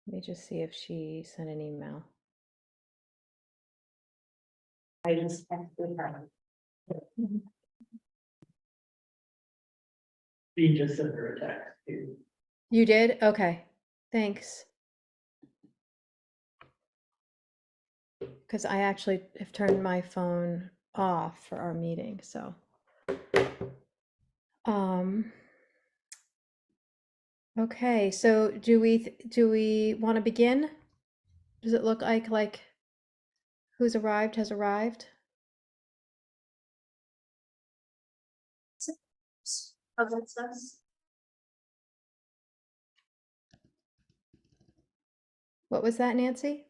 Let me just see if she sent an email. I just texted her. He just sent her a text too. You did? Okay, thanks. Because I actually have turned my phone off for our meeting, so. Okay, so do we want to begin? Does it look like who's arrived has arrived? Oh, that's us. What was that, Nancy?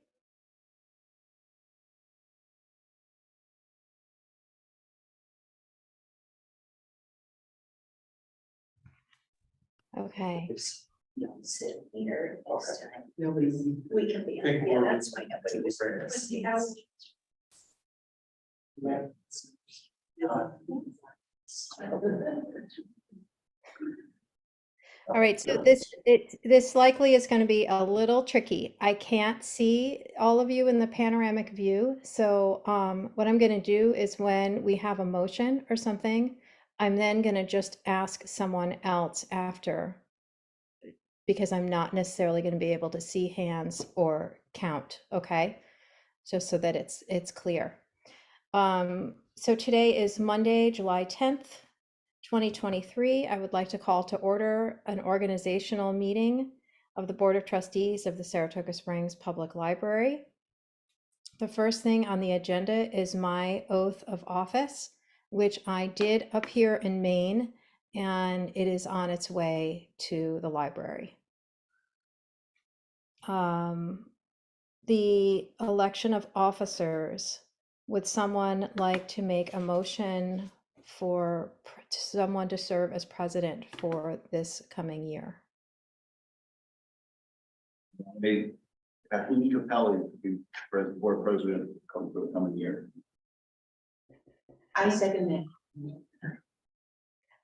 Okay. Don't sit here this time. Nobody's. We can be, Thank you. yeah, that's why nobody was. See how. All right, so this likely is going to be a little tricky. I can't see all of you in the panoramic view. So what I'm going to do is when we have a motion or something, I'm then going to just ask someone else after, because I'm not necessarily going to be able to see hands or count, okay? Just so that it's clear. So today is Monday, July 10th. 2023, I would like to call to order an organizational meeting of the Board of Trustees of the Saratoga Springs Public Library. The first thing on the agenda is my oath of office, which I did up here in Maine, and it is on its way to the library. The election of officers. Would someone like to make a motion for someone to serve as president for this coming year? Hey, Kathleen Capelli to be board president for the coming year. I second it.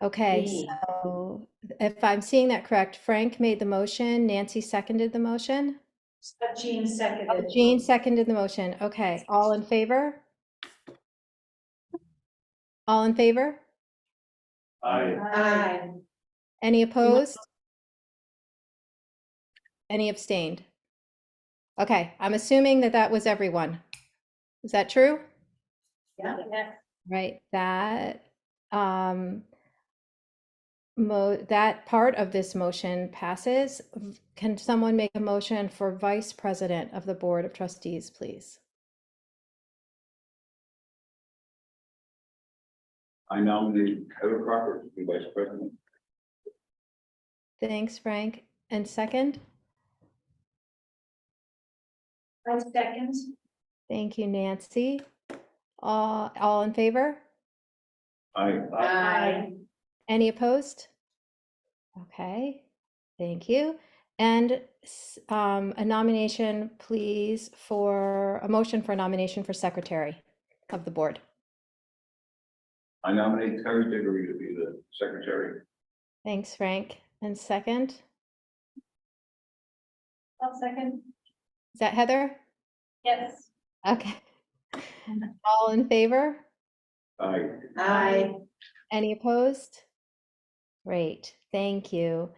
Okay, Me. so if I'm seeing that correct, Frank made the motion, Nancy seconded the motion? Jean Oh, seconded. Jean seconded the motion. Okay, all in favor? All in favor? Aye. Any opposed? Any abstained? Okay, I'm assuming that that was everyone. Is that true? Yeah. Right, that that part of this motion passes. Can someone make a motion for vice president of the Board of Trustees, please? I nominate Heather Crocker to be vice president. Thanks, Frank. And second? I second. Thank you, Nancy. All in favor? Aye. Any opposed? Okay, thank you. And a nomination, please, for a motion for nomination for secretary of the board. I nominate Terry Diggory to be the secretary. Thanks, Frank. And second, I'll second. is that Heather? Yes. Okay. All in favor? Aye. Aye. Any opposed? Great, thank you.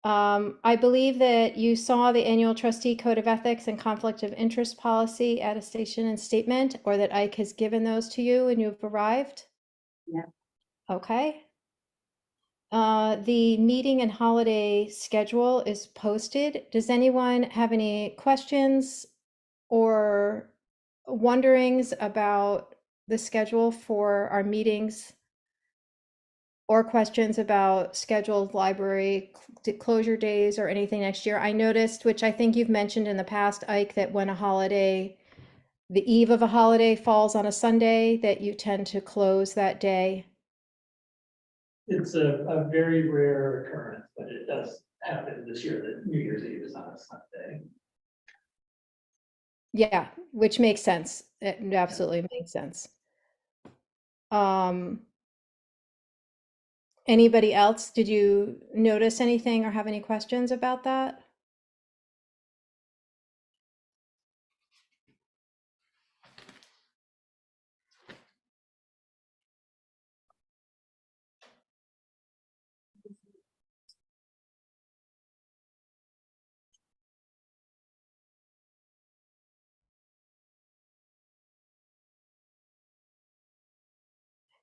I believe that you saw the annual trustee code of ethics and conflict of interest policy attestation and statement, or that Ike has given those to you and you've arrived? Yeah. Okay. The meeting and holiday schedule is posted. Does anyone have any questions or wonderings about the schedule for our meetings, or questions about scheduled library closure days or anything next year? I noticed, which I think you've mentioned in the past, Ike, that when a holiday, the eve of a holiday falls on a Sunday, that you tend to close that day. It's a very rare occurrence, but it does happen this year that New Year's Eve is on a Sunday. Yeah, which makes sense. It absolutely makes sense. Anybody else? Did you notice anything or have any questions about that?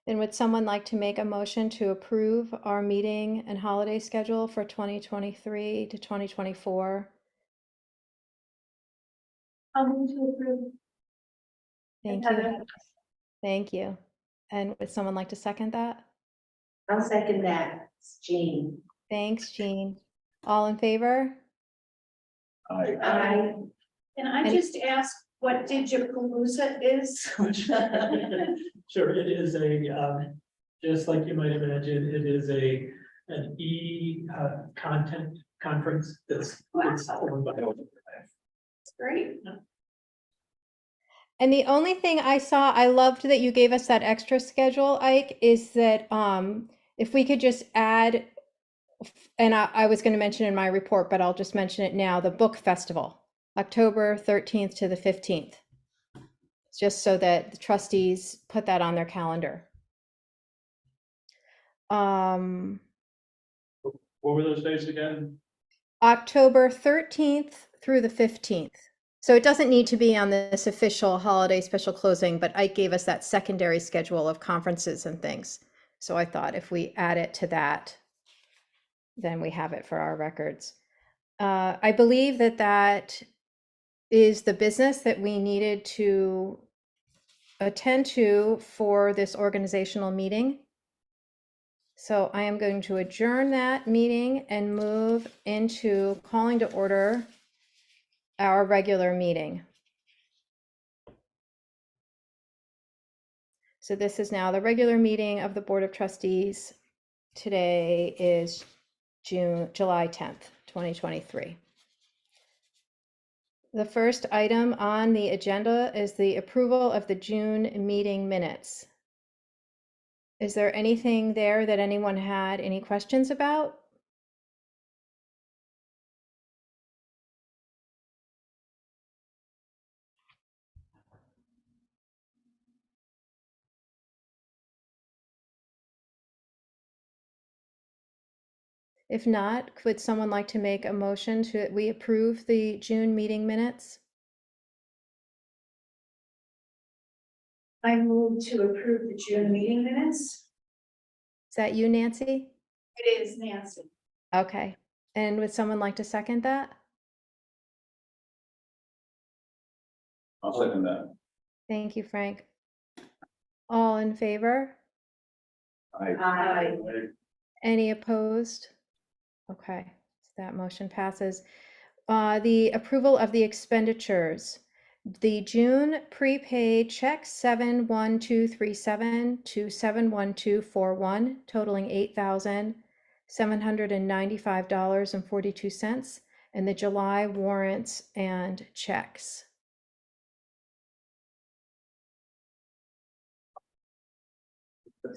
Then would someone like to make a motion to approve our meeting and holiday schedule for 2023 to 2024? I'll move to approve. Thank Heather. you. Thank you. And would someone like to second that? I'll second that. It's Jean. Thanks, Jean. All in favor? Aye. Can I Any- just ask what Digipalooza is? Sure, it is a, just like you might imagine, it is an content conference that's. it's owned by- It's great. And the only thing I saw, I loved that you gave us that extra schedule, Ike, is that if we could just add, and I was going to mention in my report, but I'll just mention it now, the book festival, October 13th to the 15th. Just so that the trustees put that on their calendar. What were those days again? October 13th through the 15th. So it doesn't need to be on this official holiday special closing, but Ike gave us that secondary schedule of conferences and things. So I thought if we add it to that, then we have it for our records. I believe that that is the business that we needed to attend to for this organizational meeting. So I am going to adjourn that meeting and move into calling to order our regular meeting. So this is now the regular meeting of the Board of Trustees. Today is July 10th, 2023. The first item on the agenda is the approval of the June meeting minutes. Is there anything there that anyone had any questions about? If not, would someone like to make a motion to, we approve the June meeting minutes? I move to approve the June meeting minutes. Is that you, Nancy? It is Nancy. Okay. And would someone like to second that? I'll second that. Thank you, Frank. All in favor? Aye. Any opposed? Okay, so that motion passes. The approval of the expenditures. The June prepaid check 71237 to 71241 totaling $8,795.42, and the July warrants and checks.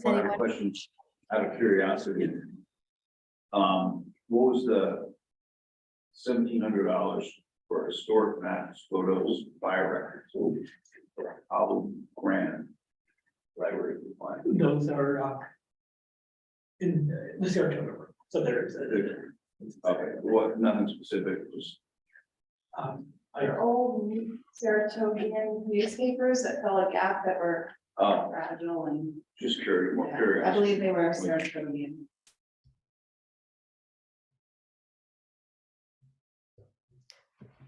Final Anyone? questions, out of curiosity. What was the $1,700 for historic maps, photos, fire records? How grand library to find? Those are in the Saratoga, so there's Okay, what, nothing specific, just, They're old Saratogian newspapers that fill a gap that were fragile and just curious, more yeah, curious. I believe they were Saratogian.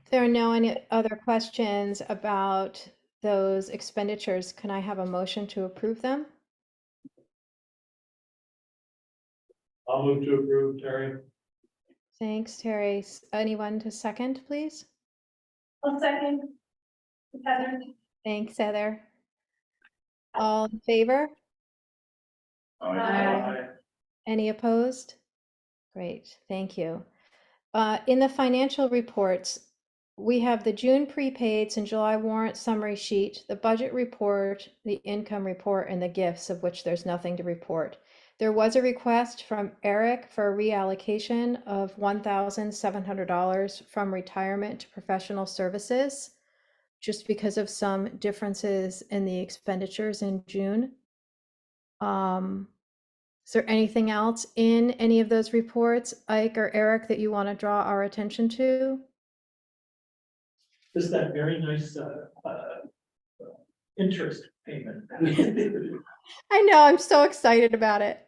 If there are no any other questions about those expenditures, can I have a motion to approve them? I'll move to approve, Terry. Thanks, Terry. Anyone to second, please? I'll second. Heather. Thanks, Heather. All in favor? Aye. Any opposed? Great, thank you. In the financial reports, we have the June prepaids and July warrant summary sheet, the budget report, the income report, and the gifts, of which there's nothing to report. There was a request from Eric for a reallocation of $1,700 from retirement to professional services, just because of some differences in the expenditures in June. Is there anything else in any of those reports, Ike or Eric, that you want to draw our attention to? just that very nice interest payment. I know, I'm so excited about it.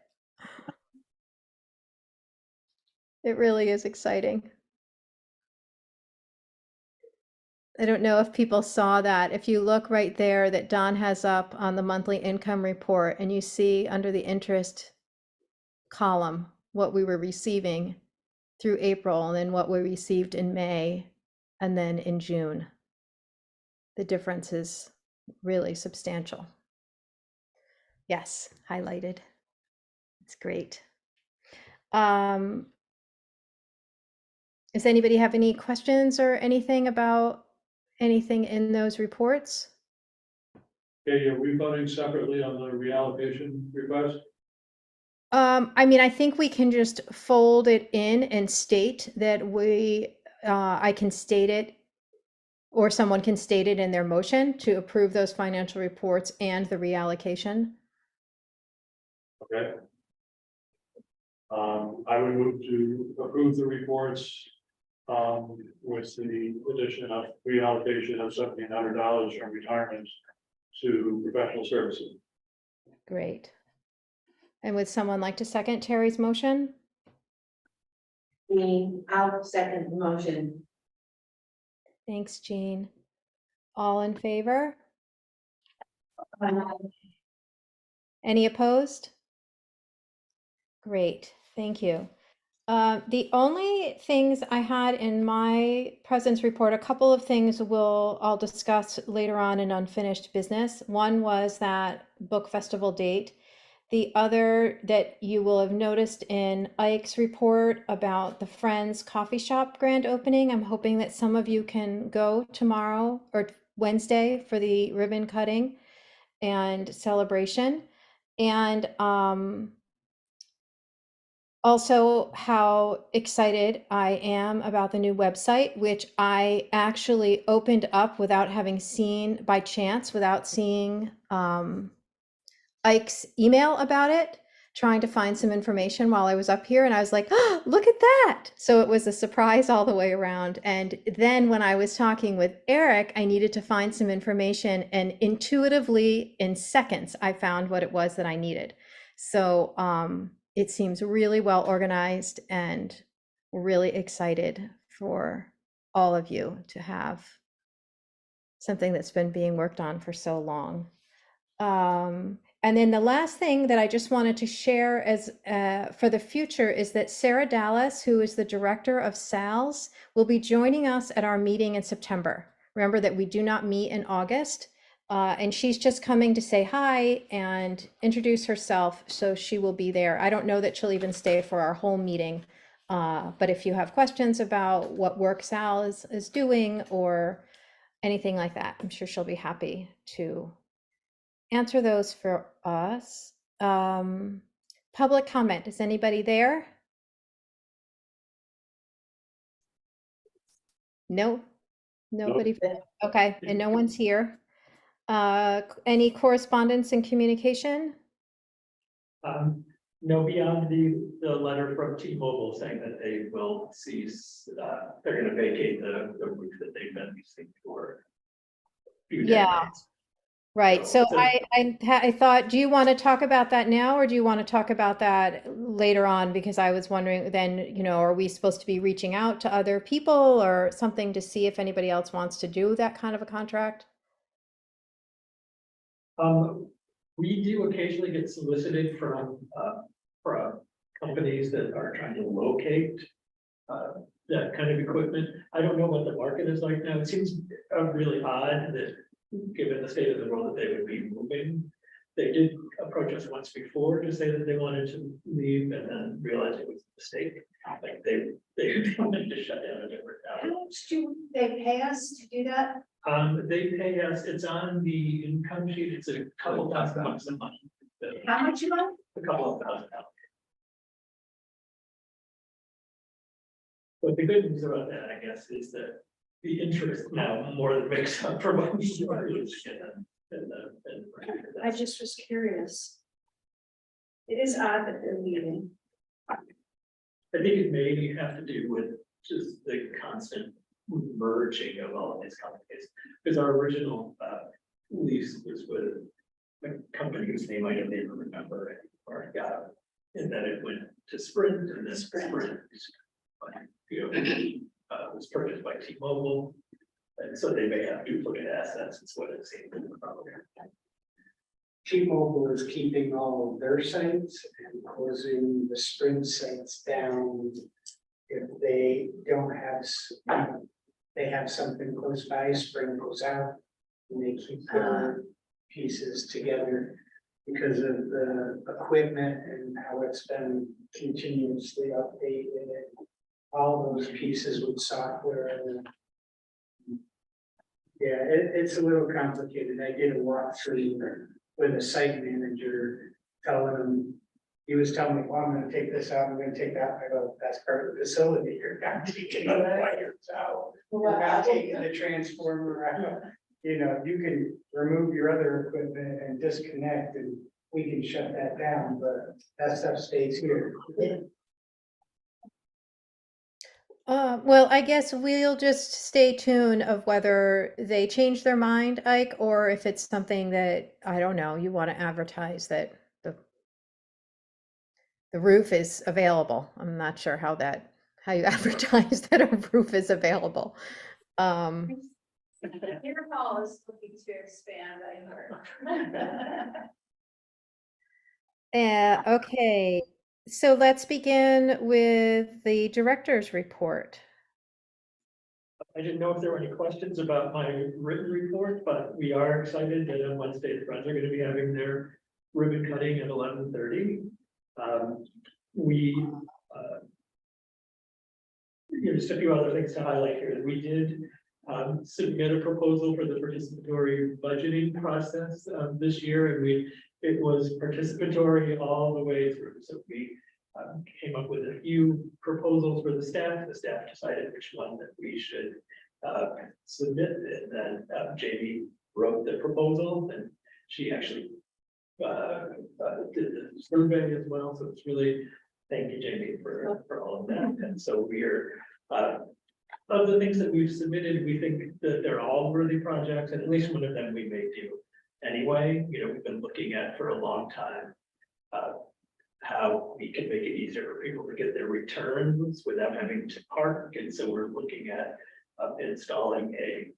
It really is exciting. I don't know if people saw that. If you look right there that Don has up on the monthly income report and you see under the interest column what we were receiving through April and then what we received in May and then in June. The difference is really substantial. Yes, highlighted. It's great. Does anybody have any questions or anything about anything in those reports? Okay, are we voting separately on the reallocation request? I mean, I think we can just fold it in and state that I can state it, or someone can state it in their motion to approve those financial reports and the reallocation. Okay. I would move to approve the reports, with the addition of reallocation of $1,700 from retirement to professional services. Great. And would someone like to second Terry's motion? I'll second the motion. Thanks, Jean. All in favor? Any opposed? Great, thank you. The only things I had in my presence report, a couple of things I'll discuss later on in unfinished business. One was that book festival date. The other that you will have noticed in Ike's report about the Friends Coffee Shop grand opening. I'm hoping that some of you can go tomorrow or Wednesday for the ribbon cutting and celebration. And also how excited I am about the new website, which I actually opened up without having seen by chance, without seeing Ike's email about it, trying to find some information while I was up here. And I was like, oh, look at that. So it was a surprise all the way around. And then when I was talking with Eric, I needed to find some information, and intuitively in seconds, I found what it was that I needed. So it seems really well organized, and we're really excited for all of you to have something that's been being worked on for so long. And then the last thing that I just wanted to share as for the future is that Sarah Dallas, who is the director of SALS, will be joining us at our meeting in September. Remember that we do not meet in August, and she's just coming to say hi and introduce herself, so she will be there. I don't know that she'll even stay for our whole meeting, but if you have questions about what work Sal is doing or anything like that, I'm sure she'll be happy to answer those for us. Public comment, is anybody there? No, nobody. Okay, and no one's here. Any correspondence and communication? No, beyond the letter from T-Mobile saying that they will cease, they're gonna vacate the roof that they've been using for a few Yeah. decades. Right, so So- I thought, do you want to talk about that now, or do you want to talk about that later on? Because I was wondering then, you know, are we supposed to be reaching out to other people or something to see if anybody else wants to do that kind of a contract? We do occasionally get solicited from companies that are trying to locate that kind of equipment. I don't know what the market is like now. It seems really odd that, given the state of the world, that they would be moving. They did approach us once before to say that they wanted to leave and then realized it was a mistake. Like they wanted to shut down a different How town. much do they pay us to do that? They pay us, it's on the income sheet, it's a couple $1,000 a month. How much a month? A couple of $1,000. But the good news about that, I guess, is that the interest now more than makes up for what we started. I just was curious. It is odd that they're leaving. I think it may have to do with just the constant merging of all of these companies. Because our original lease was with the company whose name I don't even remember, or got, and then it went to Sprint, and then Sprint. Was purchased by T-Mobile, and so they may have duplicate assets, is what it seems. T-Mobile is keeping all of their sites and closing the Sprint sites down. If they don't have, they have something close by, Sprint goes out, and they keep their pieces together because of the equipment and how it's been continuously updated. And all those pieces with software. And yeah, it's a little complicated. I did a walkthrough with a site manager telling him, he was telling me, well, I'm gonna take this out, I'm gonna take that. I go, that's part of the facility. You're not taking the wires out. You're not taking the transformer out. You know, you can remove your other equipment and disconnect and we can shut that down, but that stuff stays here. Well, I guess we'll just stay tuned of whether they change their mind, Ike, or if it's something that, I don't know, you want to advertise that the roof is available. I'm not sure how you advertise that a roof is available. Interpol is looking to expand, I heard. Okay, so let's begin with the director's report. I didn't know if there were any questions about my written report, but we are excited that on Wednesday, the Friends are going to be having their ribbon cutting at 11:30. Just a few other things to highlight here. We did submit a proposal for the participatory budgeting process this year, and it was participatory all the way through. So we came up with a few proposals for the staff. The staff decided which one that we should submit, and then Jamie wrote the proposal, and she actually did the survey as well. So it's really, thank you, Jamie, for all of that. And so we're of the things that we've submitted, we think that they're all worthy projects, and at least one of them we may do anyway. You know, we've been looking at for a long time how we can make it easier for people to get their returns without having to park. And so we're looking at installing a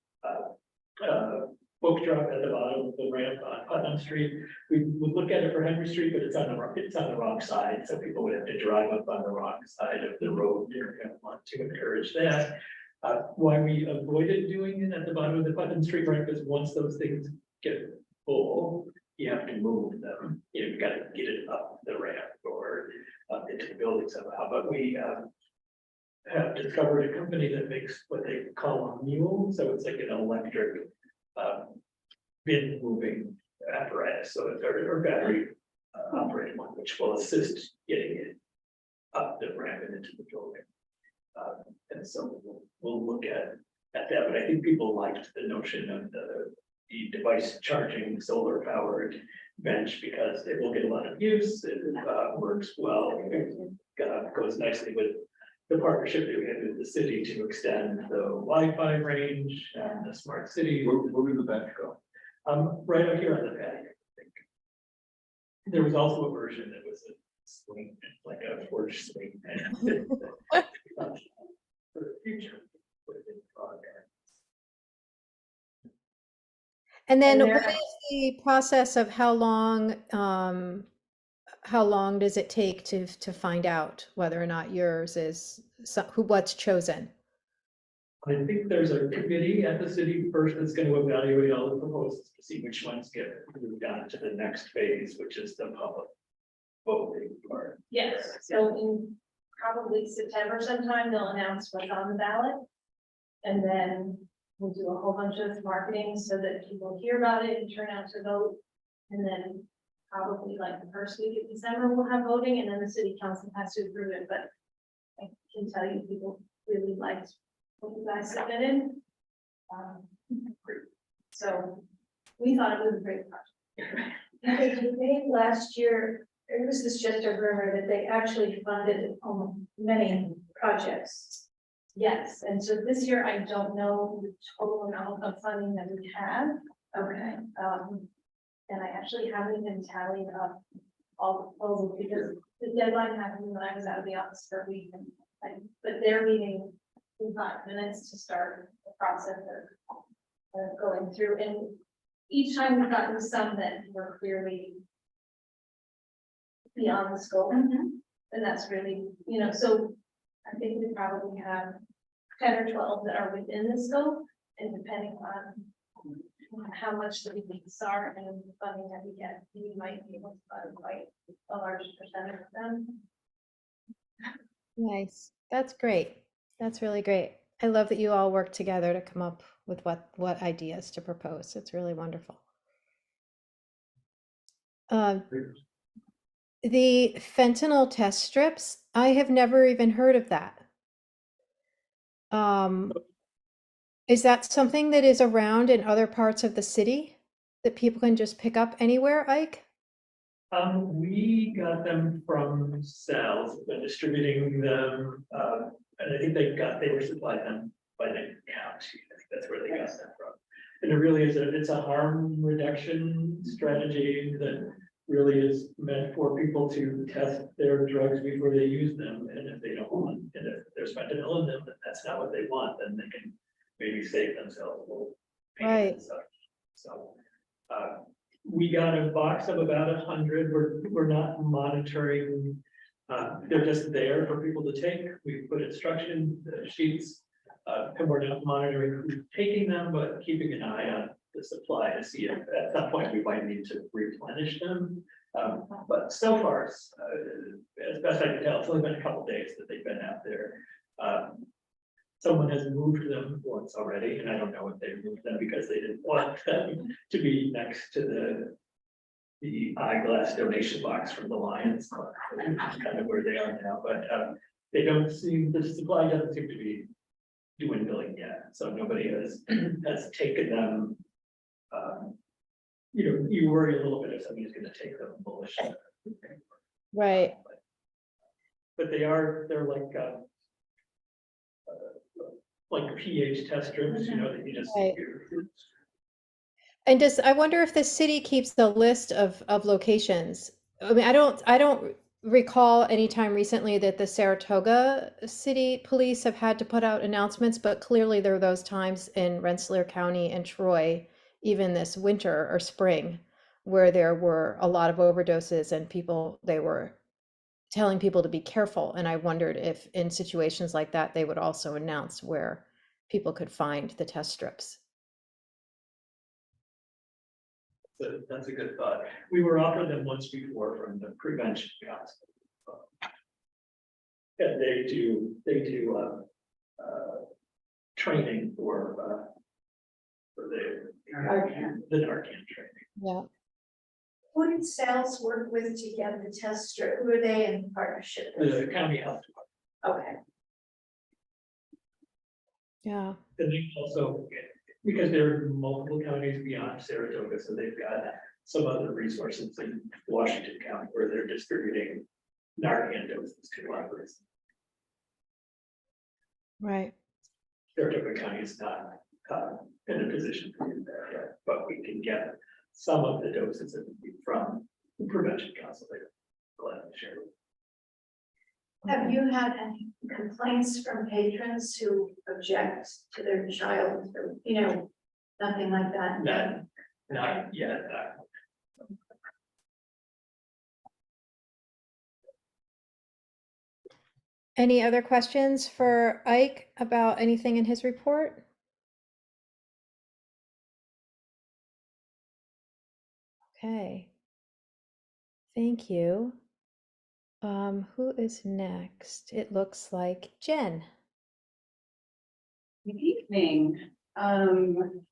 book drop at the bottom of the ramp on Putnam Street. We would look at it for Henry Street, but it's on the wrong side, so people would have to drive up on the wrong side of the road. We're going to want to encourage that. Why we avoided doing it at the bottom of the Putnam Street ramp is once those things get full, you have to move them. You've got to get it up the ramp or into the building somehow. But we have discovered a company that makes what they call a mule. So it's like an electric bin moving apparatus. So it's our battery operated one, which will assist getting it up the ramp and into the building. And so we'll look at that. But I think people liked the notion of the device charging solar powered bench because it will get a lot of use. It works well. It goes nicely with the partnership that we have with the city to extend the Wi-Fi range and the smart city. Where did the bench go? Right up here on the pad. I think there was also a version that was a swing, like a forged swing. For the future. And then And what there- is the process of how long does it take to find out whether or not yours is what's chosen? I think there's a committee at the city first that's going to evaluate all the proposals to see which ones get moved on to the next phase, which is the public voting part. Yes, so in probably September sometime, they'll announce what's on the ballot. And then we'll do a whole bunch of marketing so that people hear about it and turn out to vote. And then probably like the first week of December, we'll have voting, and then the city council has to approve it. But I can tell you, people really liked what you guys submitted. So we thought it was a great project. They last year, there was this just a rumor that they actually funded many projects. Yes, and so this year, I don't know the total amount of funding that we have. Okay. And I actually haven't even tallied up all the proposals because the deadline happened when I was out of the office for a week. But they're meeting in 5 minutes to start the process of going through. And each time we've gotten some that were clearly beyond the scope. And that's really, so I think we probably have 10 or 12 that are within the scope, and depending on how much the release are and the funding that we get, we might be able to fund quite a large percentage of them. Nice. That's great. That's really great. I love that you all work together to come up with what ideas to propose. It's really wonderful. The fentanyl test strips, I have never even heard of that. Is that something that is around in other parts of the city that people can just pick up anywhere, Ike? We got them from Sal's, but distributing them, and I think they were supplied them by the county. I think that's where they got them from. And it really is, it's a harm reduction strategy that really is meant for people to test their drugs before they use them. And if they don't want, and if there's fentanyl in them, then that's not what they want, then they can maybe save themselves a little pain Right. and such. So, we got a box of about 100. We're not monitoring. They're just there for people to take. We put instruction sheets. And we're not monitoring who's taking them, but keeping an eye on the supply to see if at some point we might need to replenish them. But so far, as best I can tell, it's only been a couple of days that they've been out there. Someone has moved them once already, and I don't know if they moved them because they didn't want them to be next to the eyeglass donation box from the Lions Club. That's kind of where they are now, but they don't seem, the supply doesn't seem to be dwindling yet, so nobody has taken them. You worry a little bit if somebody's gonna take them bullish. Right. But they're like pH test strips, that you just. Right. And I wonder if the city keeps the list of locations. I mean, I don't recall any time recently that the Saratoga City Police have had to put out announcements, but clearly there are those times in Rensselaer County and Troy, even this winter or spring, where there were a lot of overdoses and they were telling people to be careful. And I wondered if in situations like that, they would also announce where people could find the test strips. So that's a good thought. We were offered them once before from the prevention council. And they do training for the Narcan training. Yeah. Who did sales work with to get the test strip? Who are they in partnership with? The county health department. Okay. Yeah. And they also, because there are multiple counties beyond Saratoga, so they've got some other resources in Washington County where they're distributing Narcan doses to libraries. Right. Saratoga County is not in a position to do that yet, but we can get some of the doses that we need from the prevention council. They're glad to share. Have you had any complaints from patrons who object to their child or, nothing like that? Not yet. Any other questions for Ike about anything in his report? Okay. Thank you. Who is next? It looks like Jen. Good evening. I'm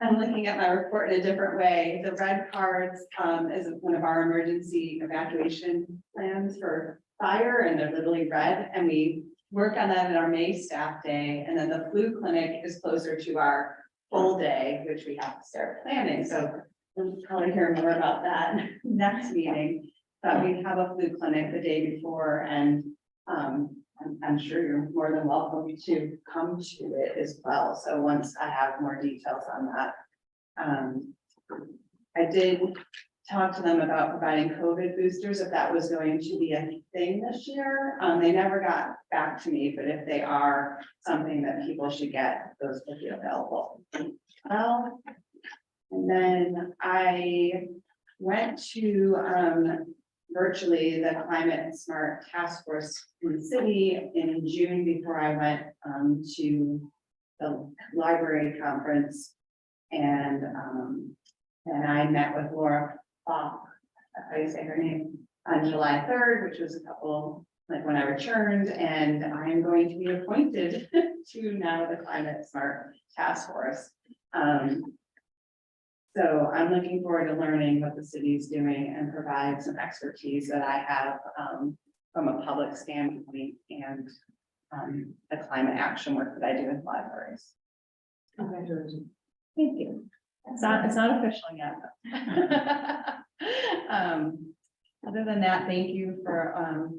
looking at my report in a different way. The red cards is one of our emergency evacuation plans for fire, and they're literally red. And we work on that in our May staff day. And then the flu clinic is closer to our full day, which we have to start planning. So we'll probably hear more about that next meeting. But we have a flu clinic the day before, and I'm sure you're more than welcome to come to it as well. So once I have more details on that. I did talk to them about providing COVID boosters, if that was going to be a thing this year. They never got back to me, but if they are something that people should get, those will be available. Well, and then I went to, virtually the Climate Smart Task Force in the city in June before I went, to the library conference. And I met with Laura Bach, that's how you say her name, on July 3rd, which was a couple, like when I returned, and I am going to be appointed to now the Climate Smart Task Force. So I'm looking forward to learning what the city's doing and provide some expertise that I have, from a public standpoint and, the climate action work that I do with libraries. Congratulations. Thank you. It's not official yet. Other than that, thank you for,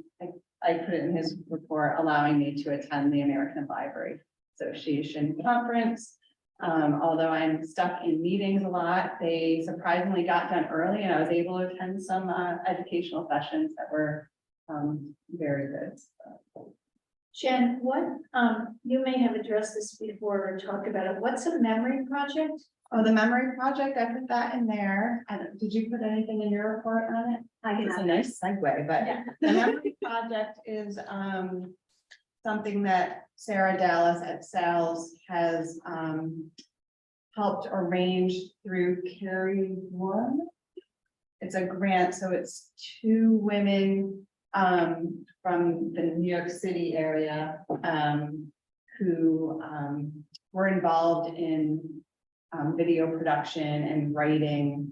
I put it in his report, allowing me to attend the American Library Association conference. Although I'm stuck in meetings a lot, they surprisingly got done early and I was able to attend some, educational sessions that were, very good. So. Jen, what, you may have addressed this before or talked about it. What's a memory project? Oh, the memory project, I put that in there. Did you put anything in your report on it? It's a nice segue, but Yeah. the memory project is something that Sarah Dallas at SALS has helped arrange through Carry One. It's a grant, so it's 2 women from the New York City area who were involved in video production and writing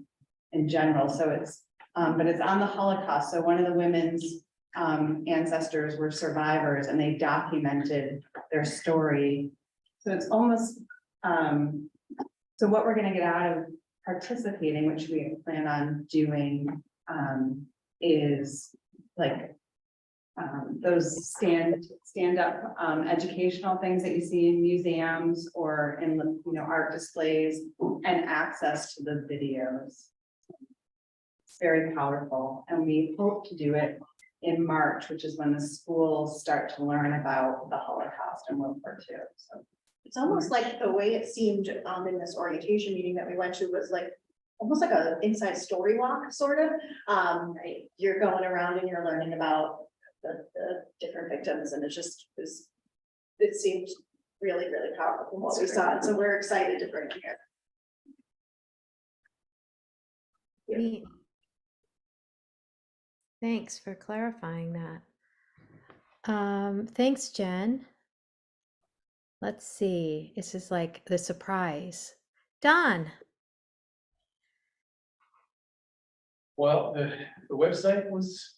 in general. So it's, but it's on the Holocaust. So one of the women's ancestors were survivors and they documented their story. So it's almost, so what we're going to get out of participating, which we plan on doing, is like those stand up educational things that you see in museums or in, you know, art displays, and access to the videos. It's very powerful, and we hope to do it in March, which is when the schools start to learn about the Holocaust and World War II. So It's almost like the way it seemed in this orientation meeting that we went to was like almost like a inside story walk, sort of. Right? You're going around and you're learning about the different victims, and it seemed really, really powerful from what we saw. And so we're excited to bring it here. Neat. Thanks for clarifying that. Thanks, Jen. Let's see. This is like the surprise. Don. Well, the website was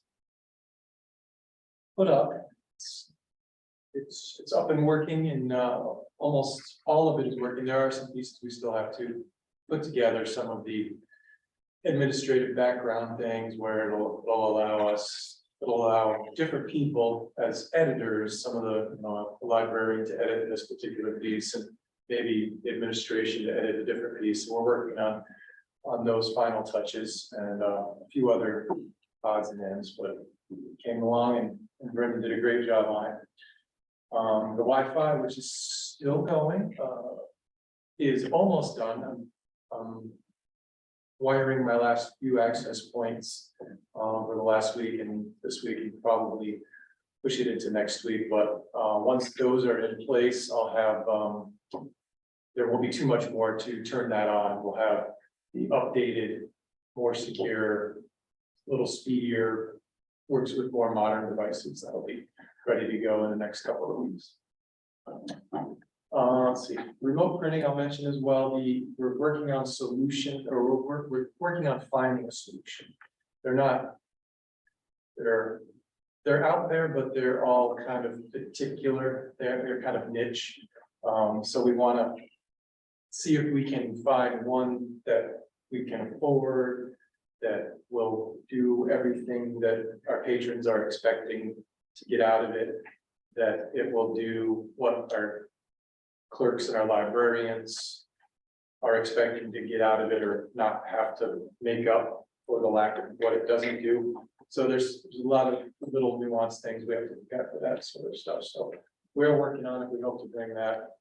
put up. It's up and working, and almost all of it is working. There are some pieces we still have to put together, some of the administrative background things where it'll allow different people as editors, some of the librarian to edit this particular piece, and maybe the administration to edit a different piece. So we're working on those final touches and a few other odds and ends, but it came along and Brendan did a great job on it. The Wi-Fi, which is still going, is almost done. I'm wiring my last few access points for the last week and this week, and probably push it into next week. But once those are in place, I'll have, there won't be too much more to turn that on. We'll have the updated, more secure, little speedier, works with more modern devices that'll be ready to go in the next couple of weeks. Let's see, remote printing I'll mention as well. We're working on solution, or we're working on finding a solution. They're out there, but they're all kind of particular. They're kind of niche. So we want to see if we can find one that we can afford, that will do everything that our patrons are expecting to get out of it, that it will do what our clerks and our librarians are expecting to get out of it or not have to make up for the lack of what it doesn't do. So there's a lot of little nuanced things we have to look at for that sort of stuff. So we're working on it. We hope to bring that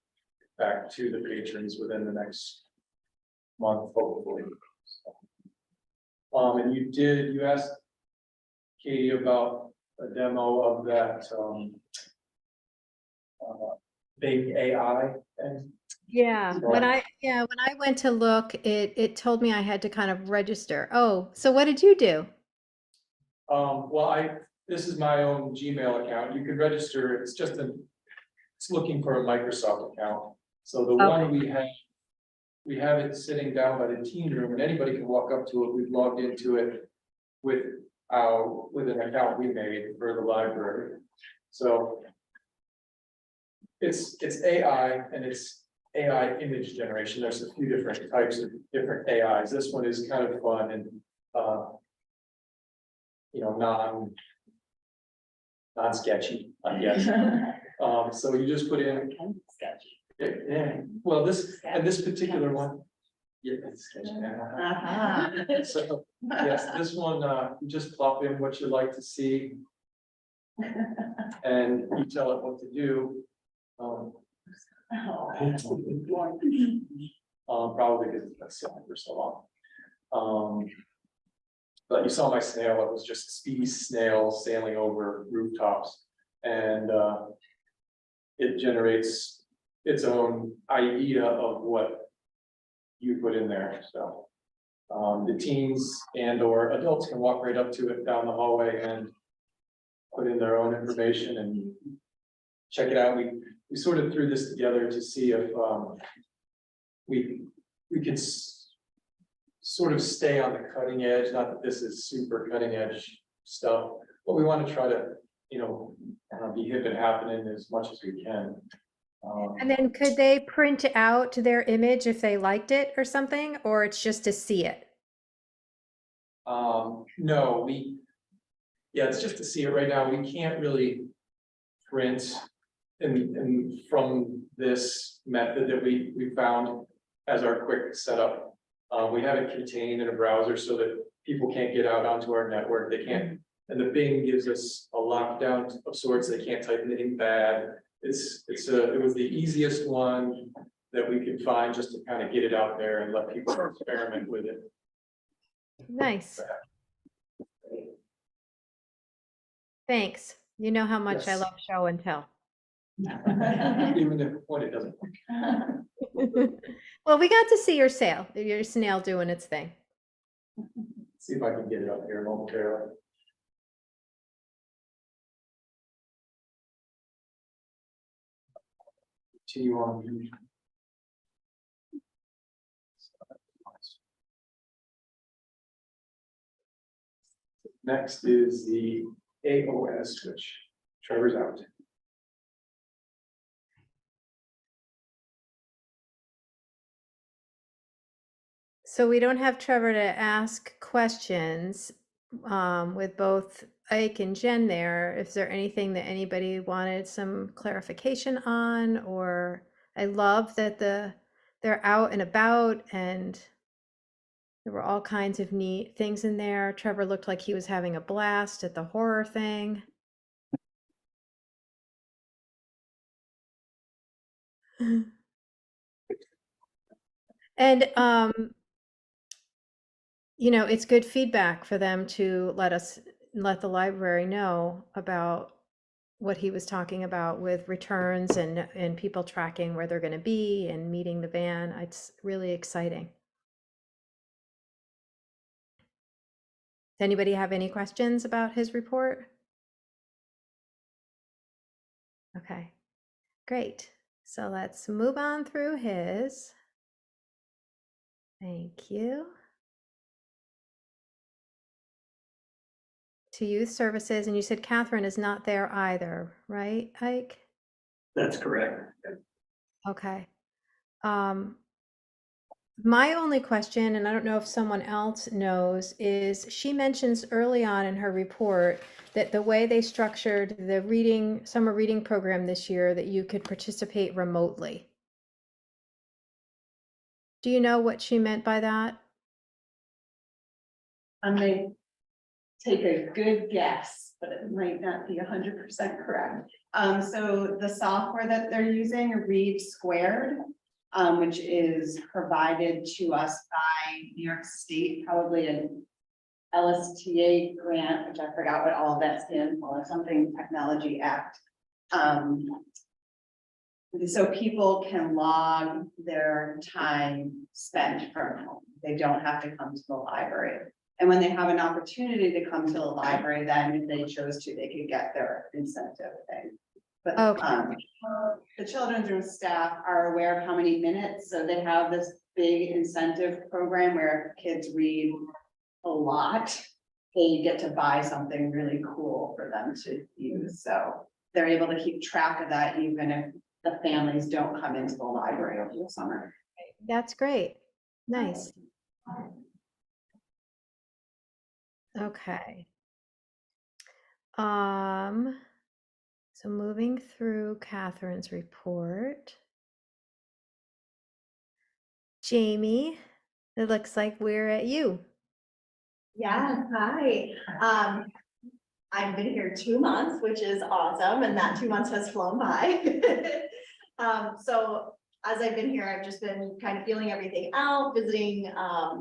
back to the patrons within the next month, hopefully. And you asked Katie about a demo of that, big AI thing. Yeah, when Right. I went to look, it told me I had to kind of register. Oh, so what did you do? Well, this is my own Gmail account. You can register, it's looking for a Microsoft account. So the one we have it sitting down by the teen room and anybody can walk up to it. We've logged into it with an account we made for the library. So it's AI and it's AI image generation. There's a few different types of different AIs. This one is kind of fun and, non-sketchy, I guess. So you just put in. Yeah, well, this particular one. Yeah, it's sketchy. So, yes, this one, you just plop in what you'd like to see. And you tell it what to do. Probably because it's been sitting for so long. But you saw my snail, it was just a speedy snail sailing over rooftops. And it generates its own idea of what you put in there, so. The teens and or adults can walk right up to it down the hallway and put in their own information and check it out. We sort of threw this together to see if we could sort of stay on the cutting edge, not that this is super cutting edge stuff, but we want to try to, be hip and happening as much as we can. And then could they print out their image if they liked it or something, or it's just to see it? No, it's just to see it right now. We can't really print and from this method that we found as our quick setup. We have it contained in a browser so that people can't get out onto our network. They can't, and the Bing gives us a lockdown of sorts. They can't type anything bad. It was the easiest one that we could find just to kind of get it out there and let people experiment with it. Nice. Thanks. You know how much I Yes. love show and tell. Even if when it doesn't. Well, we got to see your snail doing its thing. See if I can get it up here momentarily. Continue on. Next is the AOS, which Trevor's out. So we don't have Trevor to ask questions with both Ike and Jen there. Is there anything that anybody wanted some clarification on? Or I love that they're out and about and there were all kinds of neat things in there. Trevor looked like he was having a blast at the horror thing. And it's good feedback for them to let the library know about what he was talking about with returns and people tracking where they're going to be and meeting the van. It's really exciting. Does anybody have any questions about his report? Okay, great. So let's move on through his. Thank you. To youth services, and you said Catherine is not there either, right, Ike? That's correct. Okay. My only question, and I don't know if someone else knows, is she mentions early on in her report that the way they structured the summer reading program this year, that you could participate remotely. Do you know what she meant by that? I may take a good guess, but it might not be 100% correct. So the software that they're using, Read Squared, which is provided to us by New York State, probably an LSTA grant, which I forgot what all of that stands for, something Technology Act. So people can log their time spent from home. They don't have to come to the library. And when they have an opportunity to come to the library, then if they chose to, they could get their incentive thing. But Okay. the children's room staff are aware of how many minutes, so they have this big incentive program where kids read a lot. They get to buy something really cool for them to use, so they're able to keep track of that even if the families don't come into the library over the summer. That's great. Nice. Okay. So moving through Catherine's report. Jamie, it looks like we're at you. Yeah, hi. I've been here 2 months, which is awesome, and that 2 months has flown by. So as I've been here, I've just been kind of feeling everything out, visiting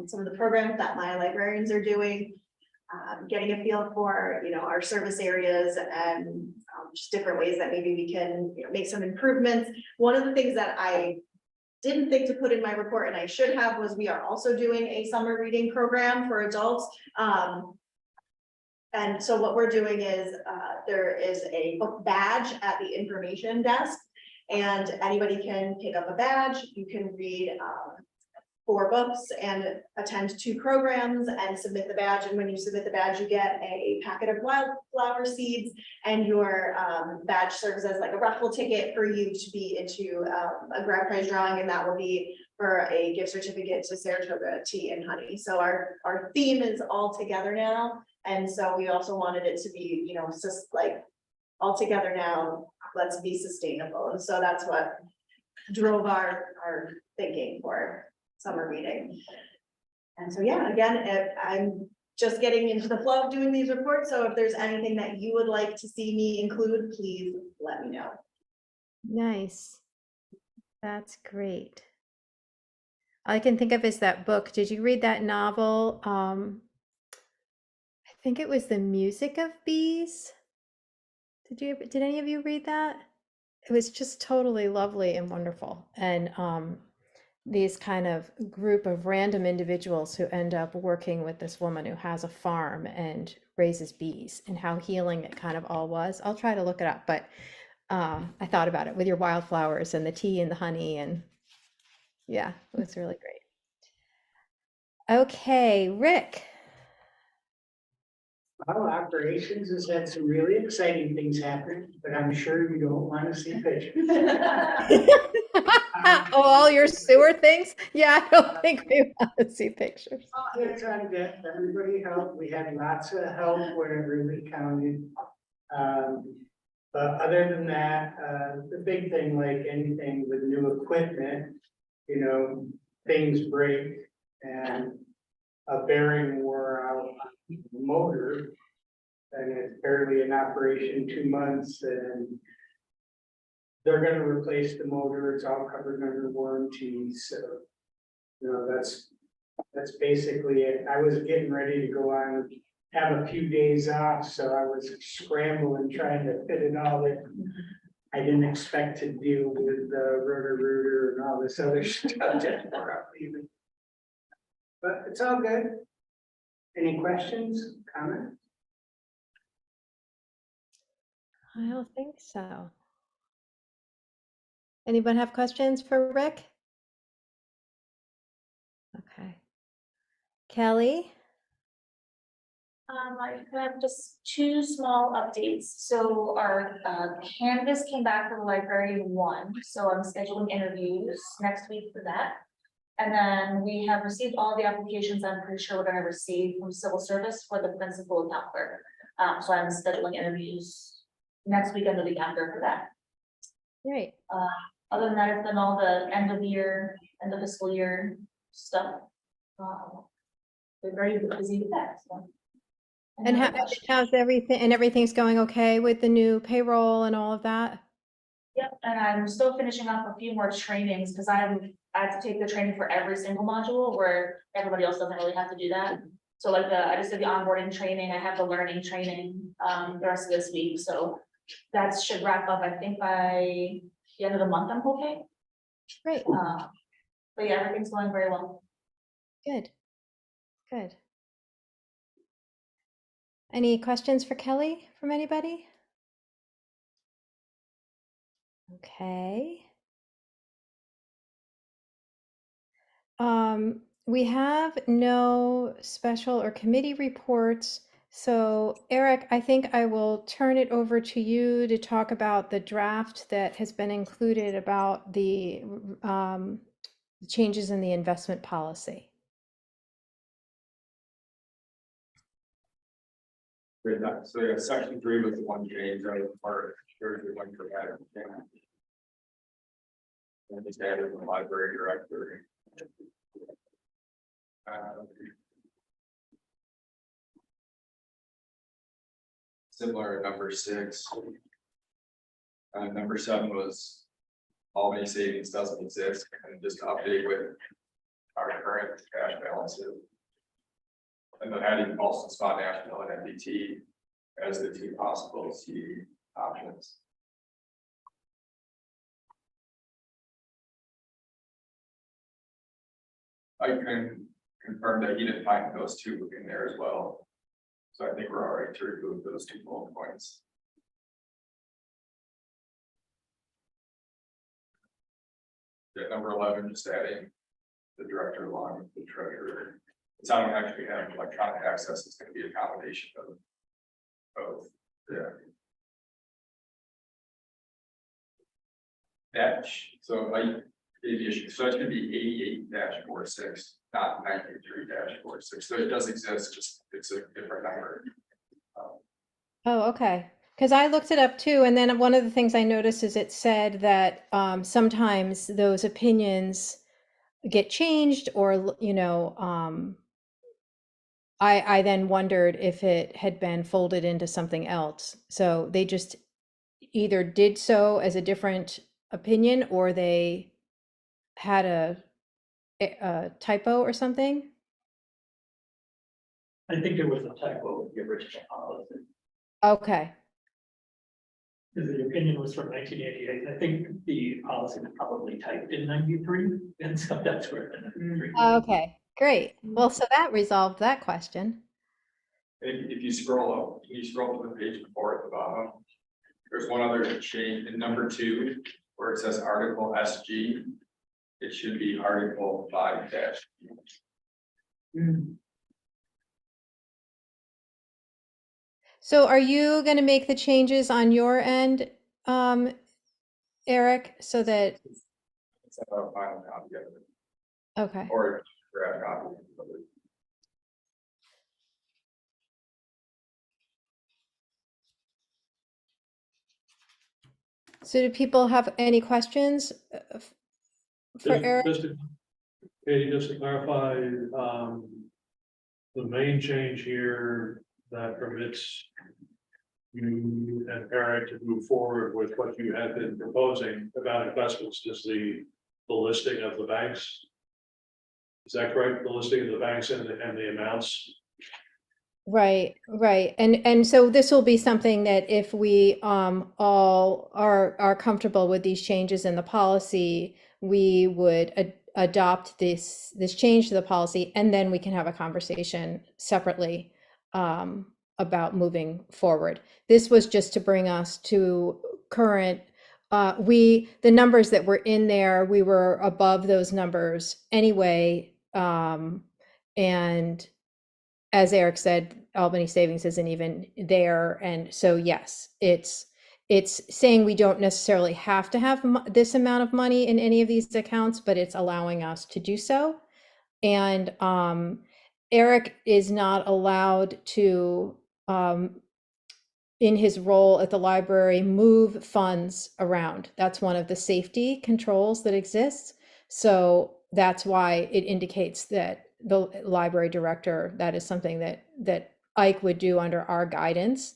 some of the programs that my librarians are doing, getting a feel for, our service areas and just different ways that maybe we can, make some improvements. One of the things that I didn't think to put in my report, and I should have, was we are also doing a summer reading program for adults. And so what we're doing is, there is a book badge at the information desk, and anybody can pick up a badge. You can read 4 books and attend 2 programs and submit the badge. And when you submit the badge, you get a packet of wildflower seeds, and your badge serves as like a raffle ticket for you to be into a grand prize drawing, and that will be for a gift certificate to Saratoga Tea and Honey. So our theme is all together now. And so we also wanted it to be, just like all together now, let's be sustainable. And so that's what drove our thinking for summer reading. And so, yeah, again, I'm just getting into the flow of doing these reports. So if there's anything that you would like to see me include, please let me know. Nice. That's great. All I can think of is that book. Did you read that novel? I think it was The Music of Bees. Did any of you read that? It was just totally lovely and wonderful. And these kind of group of random individuals who end up working with this woman who has a farm and raises bees, and how healing it kind of all was. I'll try to look it up, but I thought about it with your wildflowers and the tea and the honey, and yeah, it was really great. Okay, Rick. Well, operations has had some really exciting things happen, but I'm sure you don't want to see pictures. Oh, all your sewer things? Yeah, I don't think we want to see pictures. It's on deck. Everybody helped. We had lots of help where it really counted. But other than that, the big thing, like anything with new equipment, things break, and a bearing wore out on the motor, and it's barely in operation 2 months, and they're gonna replace the motor. It's all covered under warranty, so that's basically it. I was getting ready to go on, have a few days off, so I was scrambling trying to fit it all in. I didn't expect to deal with the Roto-Rooter and all this other stuff just before I'm leaving. But it's all good. Any questions, comments? I don't think so. Anyone have questions for Rick? Okay. Kelly? I have just 2 small updates. So our canvas came back for the library 1, so I'm scheduling interviews next week for that. And then we have received all the applications I'm pretty sure we're gonna receive from civil service for the principal account clerk. So I'm scheduling interviews next week and the week after for that. Great. Other than that, it's been all the end of the year, end of fiscal year stuff. We're very busy with that, so. And how's everything, and everything's going okay with the new payroll and all of that? Yep, and I'm still finishing up a few more trainings, because I have to take the training for every single module, where everybody else doesn't really have to do that. So like I just did the onboarding training, I have the learning training, the rest of this week, so that should wrap up, I think, by the end of the month, I'm hoping. Great, But yeah, everything's going very well. good, good. Any questions for Kelly from anybody? Okay. We have no special or committee reports. So Eric, I think I will turn it over to you to talk about the draft that has been included about the changes in the investment policy. So yeah, section 3 was the one change, I was part of, there's the one for that. And just added the library director. Similar to number 6. Number 7 was Albany savings doesn't exist, and just update with our current cash balances. And then adding also Spot National and MDT as the 2 possible CD options. I can confirm that he didn't find those 2 in there as well. So I think we're all right to remove those 2 bullet points. Yeah, number 11, just adding the director along with the treasurer. It's I don't actually have electronic access, it's going to be a combination of both. Yeah. So it's going to be 88-46, not 93-46. So it does exist, just it's a different number. Oh, okay. Because I looked it up too, and then one of the things I noticed is it said that sometimes those opinions get changed, or I then wondered if it had been folded into something else. So they just either did so as a different opinion, or they had a typo or something. I think there was a typo with the original policy, Okay. because the opinion was from 1988. I think the policy was probably typed in 93, and so that's where the 93. Okay, great. Well, so that resolved that question. If you scroll up, can you scroll to the page before at the bottom? There's one other change in number 2, where it says Article SG. It should be Article 5-. So are you going to make the changes on your end, Eric, so that, It's a final copy of it, okay. or a draft copy of it. So do people have any questions for Eric? Katie, just to clarify, the main change here that permits you and Eric to move forward with what you had been proposing about investments is the listing of the banks. Is that correct? The listing of the banks and the amounts? Right, right. And so this will be something that if we all are comfortable with these changes in the policy, we would adopt this change to the policy, and then we can have a conversation separately about moving forward. This was just to bring us to current, the numbers that were in there, we were above those numbers anyway. And as Eric said, Albany Savings isn't even there. And so, yes, it's saying we don't necessarily have to have this amount of money in any of these accounts, but it's allowing us to do so. And Eric is not allowed to in his role at the library, move funds around. That's one of the safety controls that exists. So that's why it indicates that the library director, that is something that Ike would do under our guidance.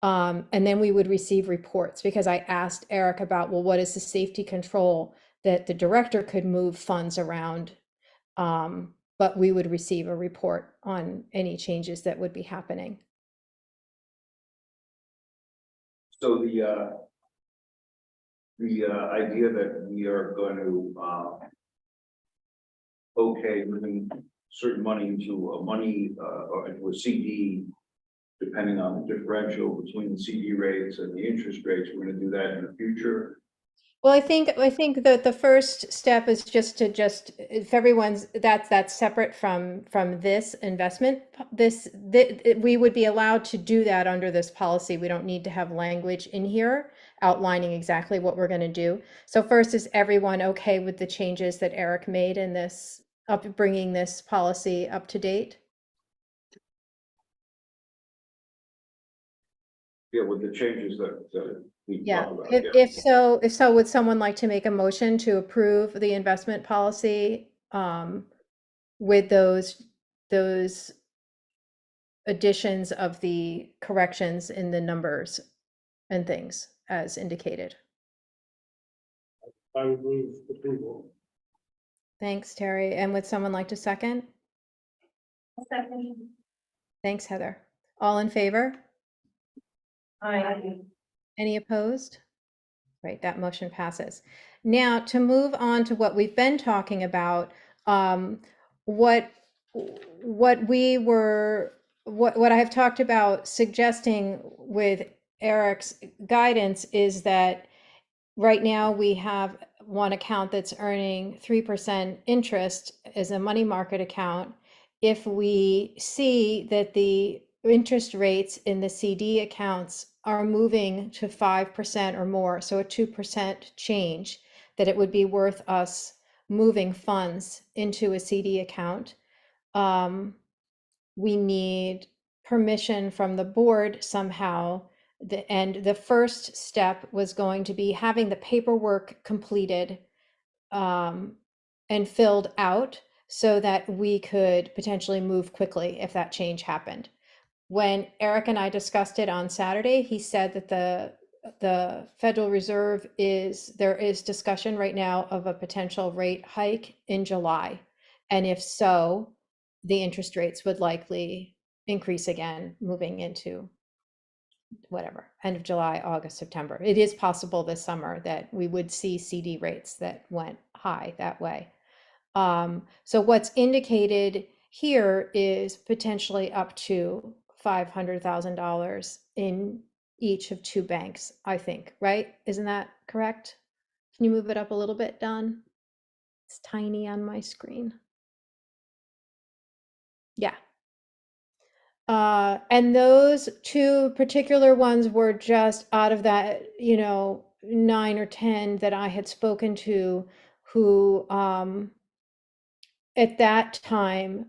And then we would receive reports, because I asked Eric about, well, what is the safety control that the director could move funds around? But we would receive a report on any changes that would be happening. So the idea that we are going to, okay, moving certain money into a money, or into a CD, depending on the differential between the CD rates and the interest rates, we're gonna do that in the future. Well, I think that the first step is if everyone's, that's separate from this investment, we would be allowed to do that under this policy. We don't need to have language in here outlining exactly what we're going to do. So first, is everyone okay with the changes that Eric made in this, bringing this policy up to date? Yeah, with the changes that we Yeah, talked about. if so, would someone like to make a motion to approve the investment policy with those additions of the corrections in the numbers and things as indicated? I would move approval. Thanks, Terry. And would someone like to second? Second. Thanks, Heather. All in favor? Aye. Any opposed? Right, that motion passes. Now, to move on to what we've been talking about, what I have talked about suggesting with Eric's guidance is that right now we have one account that's earning 3% interest as a money market account. If we see that the interest rates in the CD accounts are moving to 5% or more, so a 2% change, that it would be worth us moving funds into a CD account. We need permission from the board somehow. And the first step was going to be having the paperwork completed and filled out so that we could potentially move quickly if that change happened. When Eric and I discussed it on Saturday, he said that the Federal Reserve there is discussion right now of a potential rate hike in July. And if so, the interest rates would likely increase again, moving into whatever, end of July, August, September. It is possible this summer that we would see CD rates that went high that way. So what's indicated here is potentially up to $500,000 in each of two banks, I think, right? Isn't that correct? Can you move it up a little bit, Don? It's tiny on my screen. Yeah. And those two particular ones were just out of that, 9 or 10 that I had spoken to who, at that time,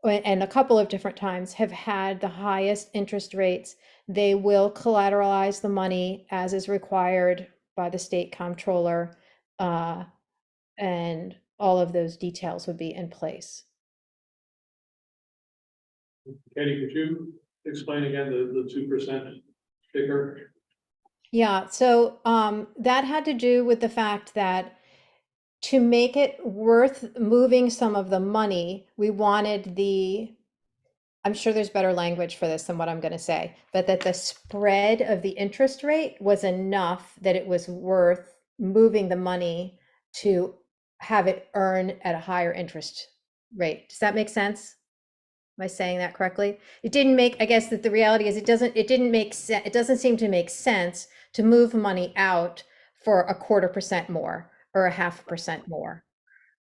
and a couple of different times, have had the highest interest rates. They will collateralize the money as is required by the state comptroller, and all of those details would be in place. Katie, could you explain again the 2% figure? Yeah, so that had to do with the fact that to make it worth moving some of the money, we wanted I'm sure there's better language for this than what I'm going to say, but that the spread of the interest rate was enough that it was worth moving the money to have it earn at a higher interest rate. Does that make sense? Am I saying that correctly? It didn't make, I guess that the reality is it doesn't seem to make sense to move money out for 0.25% more or 0.5% more.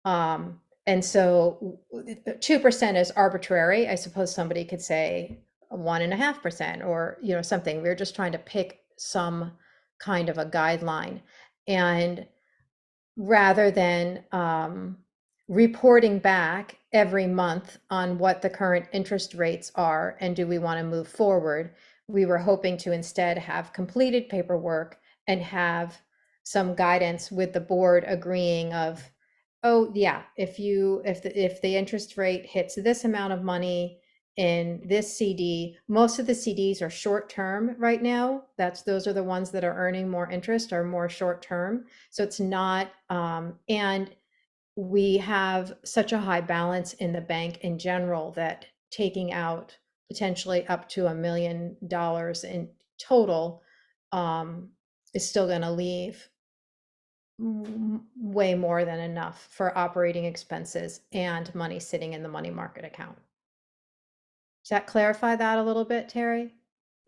And so 2% is arbitrary. I suppose somebody could say 1.5% or, something. We're just trying to pick some kind of a guideline. And rather than reporting back every month on what the current interest rates are and do we want to move forward, we were hoping to instead have completed paperwork and have some guidance with the board agreeing of, oh, yeah, if the interest rate hits this amount of money in this CD, most of the CDs are short term right now. Those are the ones that are earning more interest, are more short term. So it's not, and we have such a high balance in the bank in general that taking out potentially up to $1 million in total is still going to leave way more than enough for operating expenses and money sitting in the money market account. Does that clarify that a little bit, Terry?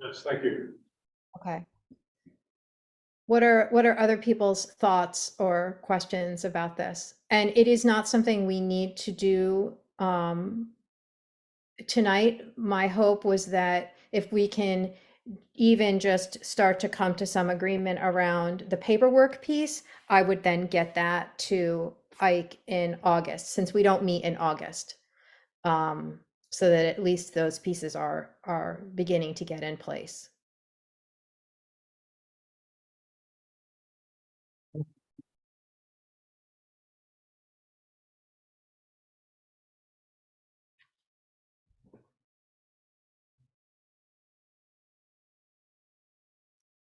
Yes, thank you. Okay. What are other people's thoughts or questions about this? And it is not something we need to do tonight. My hope was that if we can even just start to come to some agreement around the paperwork piece, I would then get that to Ike in August, since we don't meet in August. So that at least those pieces are beginning to get in place.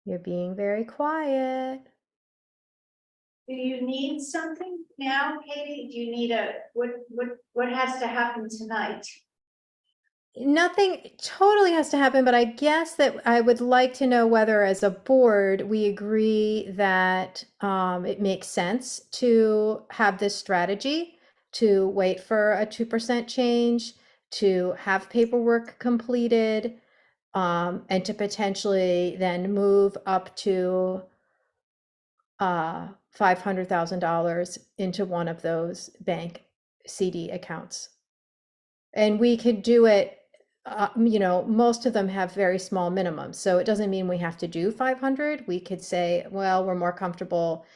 You're being very quiet. Do you need something now, Katie? Do you need what has to happen tonight? Nothing totally has to happen, but I guess that I would like to know whether, as a board, we agree that it makes sense to have this strategy, to wait for a 2% change, to have paperwork completed, and to potentially then move up to $500,000 into one of those bank CD accounts. And we could do it, most of them have very small minimums. So it doesn't mean we have to do 500. We could say, well, we're more comfortable.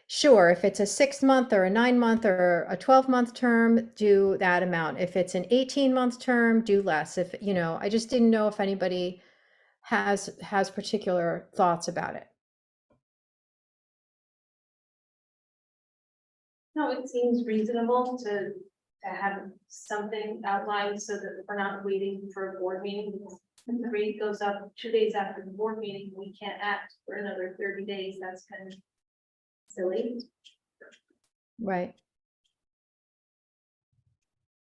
Sure, if it's a 6-month or a 9-month or a 12-month term, do that amount. If it's an 18-month term, do less. I just didn't know if anybody has particular thoughts about it. No, it seems reasonable to have something outlined so that we're not waiting for a board meeting. Because if the rate goes up 2 days after the board meeting, we can't act for another 30 days. That's kind of silly. Right.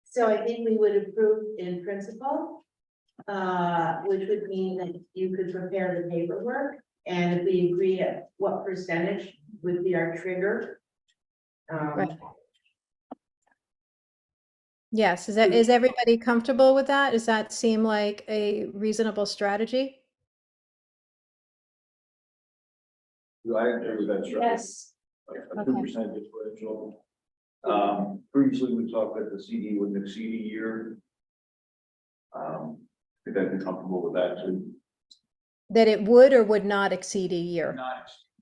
So I think we would approve in principle, which would mean that you could prepare the paperwork. And if we agree at what percentage would be our trigger. Right. Yes, is everybody comfortable with that? Does that seem like a reasonable strategy? Do I agree with that? Sure. Yes. A 2% differential. Previously, we talked that the CD wouldn't exceed a year. If I'd be comfortable with that too. That it would or would not exceed a year?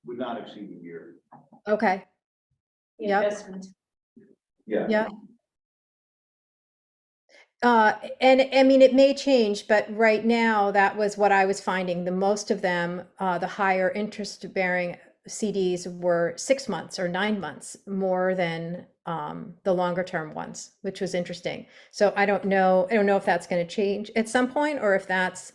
Would not exceed a year. Okay. Yep. Investment. Yeah. Yeah. And I mean, it may change, but right now that was what I was finding. The most of them, the higher interest bearing CDs were 6 months or 9 months more than the longer term ones, which was interesting. So I don't know if that's going to change at some point, or if that's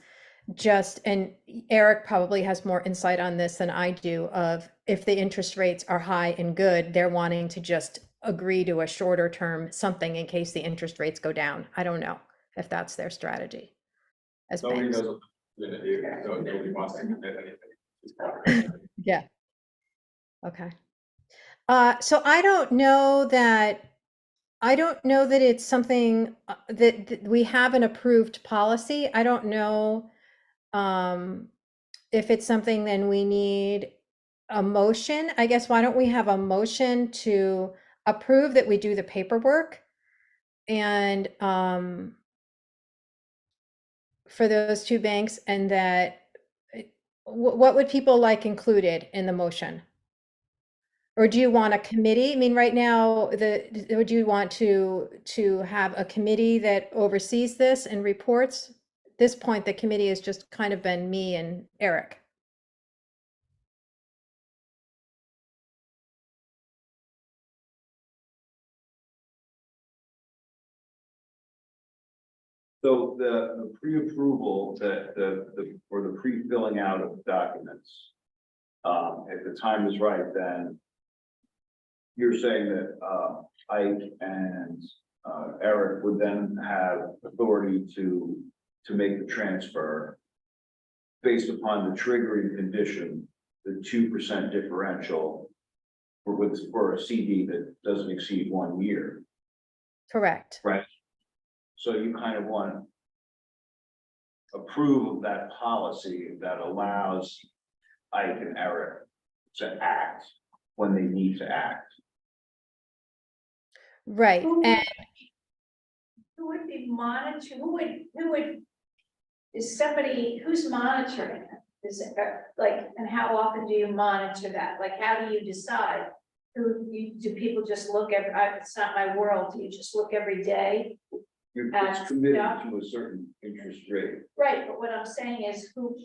just, and Eric probably has more insight on this than I do, of if the interest rates are high and good, they're wanting to just agree to a shorter term something in case the interest rates go down. I don't know if that's their strategy as Nobody banks. knows. Nobody wants to commit anything. Yeah. Okay. So I don't know that it's something that we have an approved policy. I don't know if it's something then we need a motion. I guess, why don't we have a motion to approve that we do the paperwork, and for those two banks, and that what would people like included in the motion? Or do you want a committee? I mean, right now, would you want to have a committee that oversees this and reports this point, the committee has just kind of been me and Eric. So the pre-approval or the pre-filling out of documents. If the time is right, then. You're saying that, Ike and, Eric would then have authority to make the transfer. Based upon the triggering condition, the 2% differential. For a CD that doesn't exceed 1 year, Correct. right? So you kind of want. Approve of that policy that allows Ike and Eric to act when they need to act. Right. And Who would be monitored, who would, is somebody, who's monitoring it? Is it like, and how often do you monitor that? Like, how do you decide? Do people just look every, it's not my world, do you just look every day? It's committed Yeah. to a certain interest rate. Right, but what I'm saying is who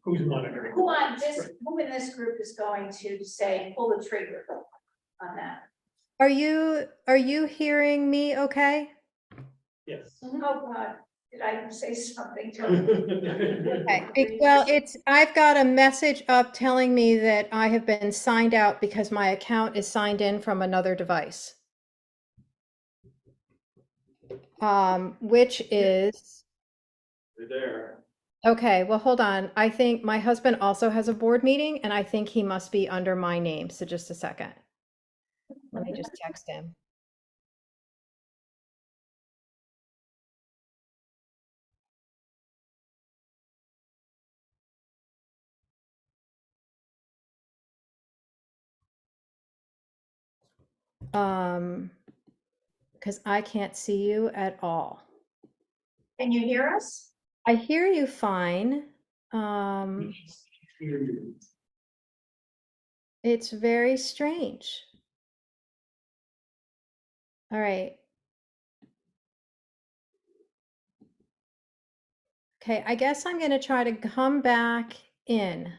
Who's monitoring? who on this, who in this group is going to say, pull the trigger on that? are you hearing me okay? Yes. Oh, God, did I say something to him? Okay, well, I've got a message up telling me that I have been signed out because my account is signed in from another device. Which is, They're there. okay, well, hold on. I think my husband also has a board meeting and I think he must be under my name. So just a second. Let me just text him. Because I can't see you at all. Can you hear us? I hear you fine. It's very strange. All right. Okay, I guess I'm going to try to come back in.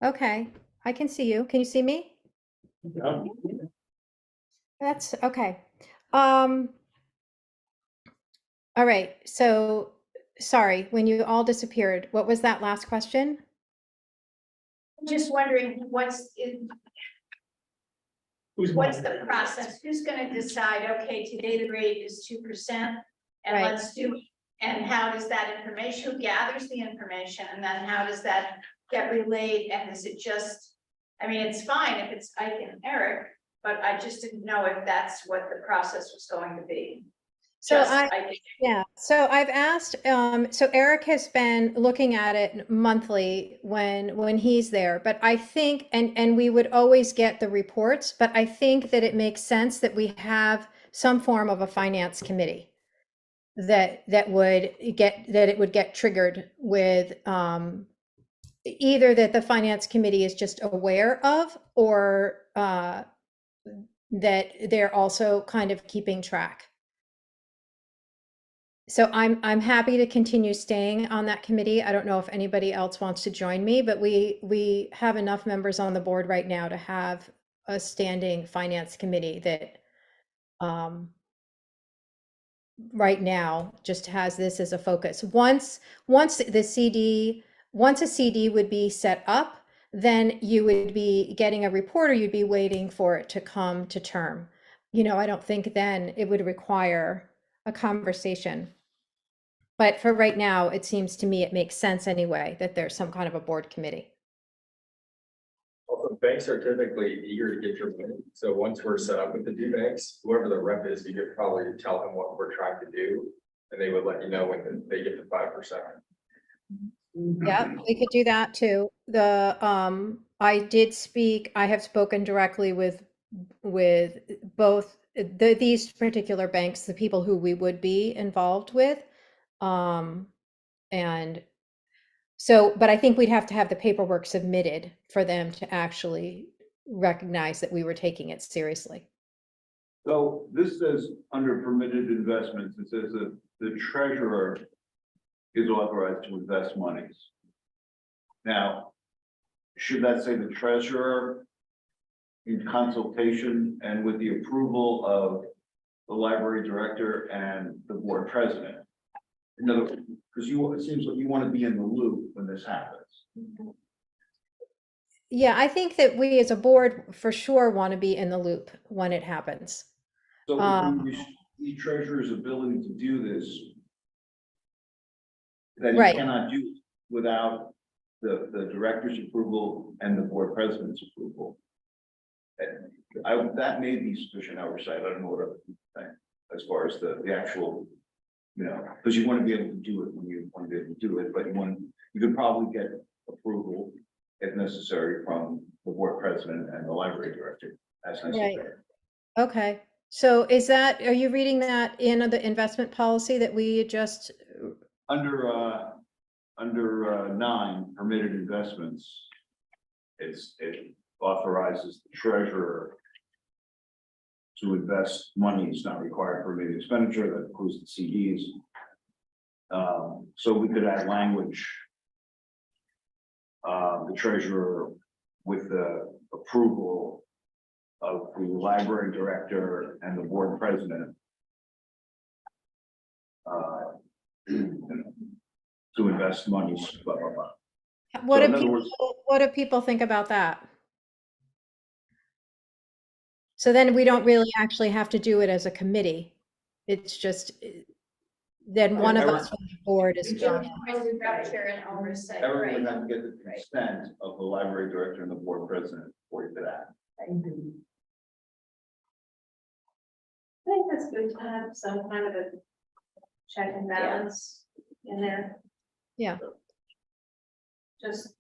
Okay, I can see you. Can you see me? Yeah. That's okay. All right, so sorry, when you all disappeared, what was that last question? I'm just wondering, what's Who's the monitoring? process? Who's gonna decide, okay, today the rate is 2%? And Right. let's do, and how does that information, who gathers the information, and then how does that get relayed, and is it just, I mean, it's fine if it's Ike and Eric, but I just didn't know if that's what the process was going to be. So Just I, Ike. yeah, so I've asked, so Eric has been looking at it monthly when he's there, but I think, and we would always get the reports, but I think that it makes sense that we have some form of a finance committee that it would get triggered with, either that the finance committee is just aware of, or, that they're also kind of keeping track. So I'm happy to continue staying on that committee. I don't know if anybody else wants to join me, but we have enough members on the board right now to have a standing finance committee that right now just has this as a focus. Once a CD would be set up, then you would be getting a report, or you'd be waiting for it to come to term. You know, I don't think then it would require a conversation. But for right now, it seems to me it makes sense anyway that there's some kind of a board committee. Also, banks are typically eager to get your money. So once we're set up with the two banks, whoever the rep is, you could probably tell them what we're trying to do. and they would let you know when they get to 5%. Yeah, we could do that too. I have spoken directly with both these particular banks, the people who we would be involved with. And so, but I think we'd have to have the paperwork submitted for them to actually recognize that we were taking it seriously. So this says, under permitted investments, it says that the treasurer is authorized to invest monies. Now, should that say the treasurer in consultation and with the approval of the library director and the board president? In other words, because it seems like you want to be in the loop when this happens. Yeah, I think that we as a board for sure want to be in the loop when it happens. So if we the treasurer's ability to do this, that he Right. cannot do it without the director's approval and the board president's approval. And that may be sufficient oversight. I don't know what other people think as far as the actual, because you want to be able to do it when you want to be able to do it, but you could probably get approval if necessary from the board president and the library director as necessary. Okay, so are you reading that in the investment policy that we just, Under 9, permitted investments, it authorizes the treasurer to invest monies not required for immediate expenditure, that includes the CDs. So we could add language. The treasurer with the approval of the library director and the board president. To invest monies, blah, blah, blah. what So do in other people, words- what do people think about that? So then we don't really actually have to do it as a committee. It's just, then one of us from the board is. Structure and oversight, Everyone would right? have to get the consent of the library director and the board president for you to that. I think that's good to have some kind of a check and balance in there. Yeah. Just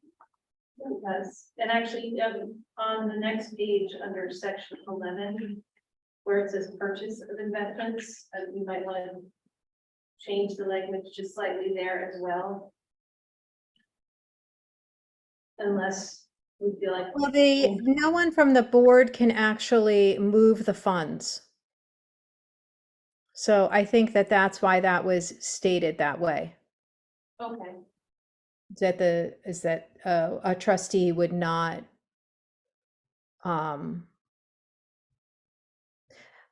because, and actually, on the next page, under section 11, where it says purchase of investments, we might want to change the language just slightly there as well. Unless we feel like. Well, no one from the board can actually move the funds. So I think that that's why that was stated that way. Okay. Is that a trustee would not,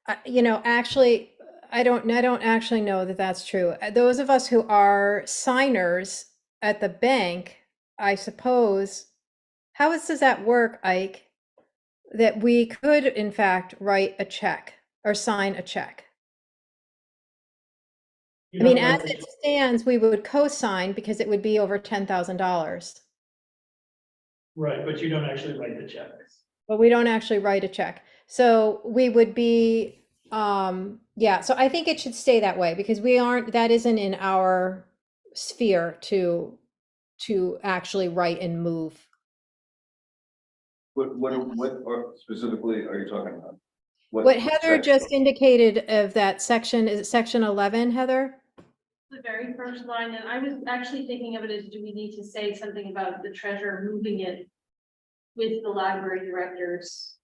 actually, I don't actually know that that's true. Those of us who are signers at the bank, I suppose, does that work, Ike? That we could in fact write a check or sign a check. I mean, as it stands, we would co-sign because it would be over $10,000. Right, but you don't actually write the checks. But we don't actually write a check. So we would be, yeah, so I think it should stay that way because that isn't in our sphere to actually write and move. What or specifically are you talking about? What Heather section? just indicated of that section, is it section 11, Heather? The very first line, and I was actually thinking of it as, do we need to say something about the treasurer moving it with the library director's